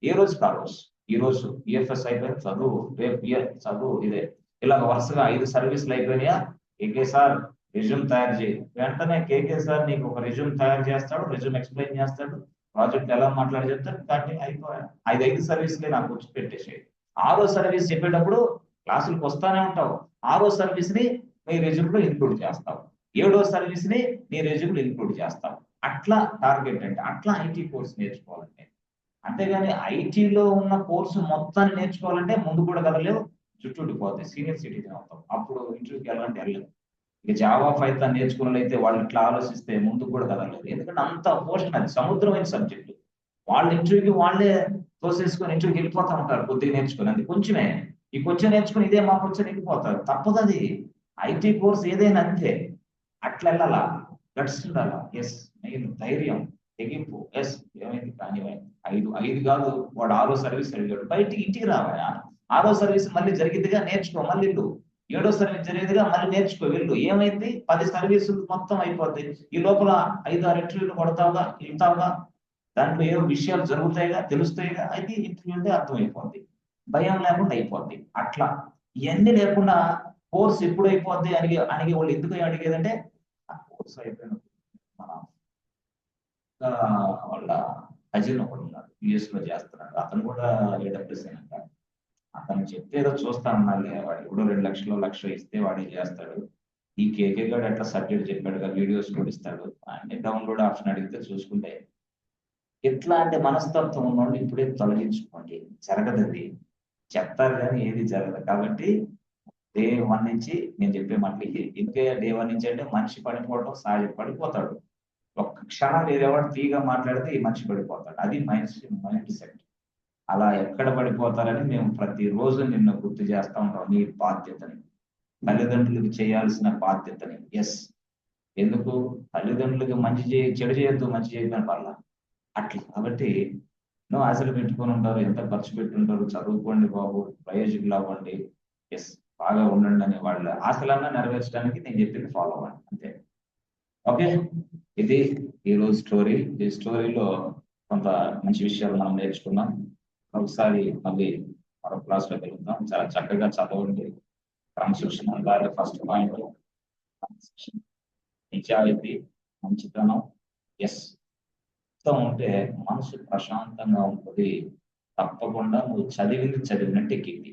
ఏ రోజు కా రోజు, ఈ రోజు ఈఎఫ్ఎస్ అయిపోయి చదువు, రేపు చదువు, ఇదే ఇలా వరుసగా 5 సర్వీసులు అయిపోయినాయా, కేకే సార్ రెజ్యూమ్ తయారు చేయి. వెంటనే కేకే సార్ నీకు ఒక రెజ్యూమ్ తయారు చేస్తాడు, రెజ్యూమ్ ఎక్స్ప్లెయిన్ చేస్తాడు, ప్రాజెక్ట్ ఎలా మాట్లాడి చెప్తాడు. కాబట్టి అయిపోయా. 5 సర్వీసులే నాకు వచ్చి పెట్టేసేది. 6వ సర్వీస్ చెప్పేటప్పుడు క్లాసులకు వస్తానే ఉంటావు, 6వ సర్వీస్ ని నీ రెజ్యూమ్ లో ఇంక్లూడ్ చేస్తావు, 7వ సర్వీస్ ని నీ రెజ్యూమ్ లో ఇంక్లూడ్ చేస్తావు. అట్లా టార్గెట్ అంటే, అట్లా ఐటీ కోర్స్ నేర్చుకోవాలంటే. అంతేగాని ఐటీలో ఉన్న కోర్సు మొత్తాన్ని నేర్చుకోవాలంటే ముందు కూడా కదలేవు, చుట్టూడిపోతాయి, సీనియర్ సిటిజన్ అవుతాం. అప్పుడు ఇంటర్వ్యూకి వెళ్ళాలంటే వెళ్ళలేదు. ఇక జావా, పైథాన్ నేర్చుకున్న అయితే వాళ్ళు ఇట్లా ఆలోచిస్తే ముందుకు కూడా కదలలేదు. ఎందుకంటే అంత పోర్షన్, అది సముద్రమైన సబ్జెక్టు. వాళ్ళ ఇంటర్వ్యూకి వాళ్ళే తోసేసుకొని ఇంటర్వ్యూకి వెళ్ళిపోతా ఉంటారు, కొద్దిగా నేర్చుకుని. అది కొంచెమే, ఈ కొంచెం నేర్చుకుని ఇదే మాకు వచ్చి వెళ్ళిపోతారు. తప్పదు అది. ఐటీ కోర్స్ ఏదైనా అంతే. అట్లా వెళ్ళాలా, గట్స్ ఉండాలా. ఎస్, నేను ధైర్యం, తెగింపు. ఎస్, ఏమైంది కానివ్వండి. 5 కాదు, వాడు 6వ సర్వీస్ అడిగాడు, బయటికి ఇంటికి రావా. 6వ సర్వీస్ మళ్ళీ జరిగిద్దిగా, నేర్చుకో, మళ్ళీ ఇల్లు. 7వ సర్వీస్ జరిగేదిగా, మళ్ళీ నేర్చుకో, వెళ్ళు. ఏమైంది, 10 సర్వీసులు మొత్తం అయిపోతాయి. ఈ లోపల 5, 6 ఇంటర్వ్యూలు కొడతావుగా, వెళ్తావుగా, దాంట్లో ఏవో విషయాలు జరుగుతాయిగా, తెలుస్తాయిగా. అయితే ఇంటర్వ్యూ అంటే అర్థమైపోద్ది, భయం లేకుండా అయిపోద్ది. అట్లా ఇవన్నీ లేకుండా కోర్స్ ఎప్పుడు అయిపోద్ది అడిగే వాళ్ళు ఎందుకు అడిగేదంటే, ఆ కోర్స్ అయిపోయిన మన వాళ్ళ కజిన్ ఒకడు ఉన్నాడు, యుఎస్ లో చేస్తున్నాడు. అతను కూడా ఏడబ్ల్యూఎస్ అయినాక అతను చెప్తే ఏదో చూస్తానన్నాడులే. వాడు ఇప్పుడు 2 లక్షలు, 1,00,000 ఇస్తే వాడే చేస్తాడు. ఈ కేకే గారు ఎట్లా సబ్జెక్ట్ చెప్పాడుగా, వీడియోస్ కూడా ఇస్తాడు, అన్ని డౌన్లోడ్ ఆప్షన్ అడిగితే చూసుకుంటే. ఎట్లాంటి మనస్తత్వం ఉన్నోళ్ళు ఇప్పుడే తొలగించుకోండి, జరగదది. చెప్తారు కానీ ఏది జరగదు. కాబట్టి డే 1 నుంచి నేను చెప్పే మాటలు ఇవి. ఇంకే డే 1 నుంచి అంటే మనిషి పడిపోవడం సహజ, పడిపోతాడు. ఒక్క క్షణం వేరేవాడు తీగా మాట్లాడితే ఈ మనిషి పడిపోతాడు. అది మైండ్ సెట్. అలా ఎక్కడ పడిపోతారని మేము ప్రతిరోజు నిన్ను గుర్తు చేస్తా ఉంటాం, నీ బాధ్యతని, తల్లిదండ్రులకు చేయాల్సిన బాధ్యతని. ఎస్, ఎందుకు తల్లిదండ్రులకు మంచి చెడు చేయొద్దు, మంచి చేయడం వల్ల అట్లా. కాబట్టి నువ్వు ఆశలు పెట్టుకొని ఉంటారు, ఎంత ఖర్చు పెట్టుంటారు, చదువుకోండి బాబు, ప్రయోజకులు అవ్వండి, ఎస్, బాగా ఉండండి అని వాళ్ళ ఆశలన్నా నెరవేర్చడానికి నేను చెప్పింది ఫాలో అవ్వండి, అంతే. ఓకే, ఇది ఈరోజు స్టోరీ. ఈ స్టోరీలో కొంత మంచి విషయాలు మనం నేర్చుకున్నాం. ఒకసారి మళ్ళీ మరో క్లాస్ లో కలుగుతాం. చాలా చక్కగా చదవండి, క్రమశిక్షణ ఉండాలి. ఫస్ట్ పాయింట్ నిజాయితీ, మంచితనం. ఎస్, ఉంటే మనసు ప్రశాంతంగా ఉంటుంది. తప్పకుండా నువ్వు చదివినట్టు ఎక్కింది.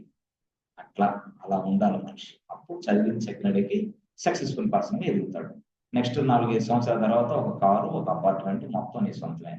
అలా ఉండాలి మనిషి. అప్పుడు చదివింది చెప్పినడికి సక్సెస్ఫుల్ పర్సన్ ఎదుగుతాడు. నెక్స్ట్ 4-5 సంవత్సరాల తర్వాత ఒక కారు, ఒక అపార్ట్మెంట్ మొత్తం నీ సొంతమే.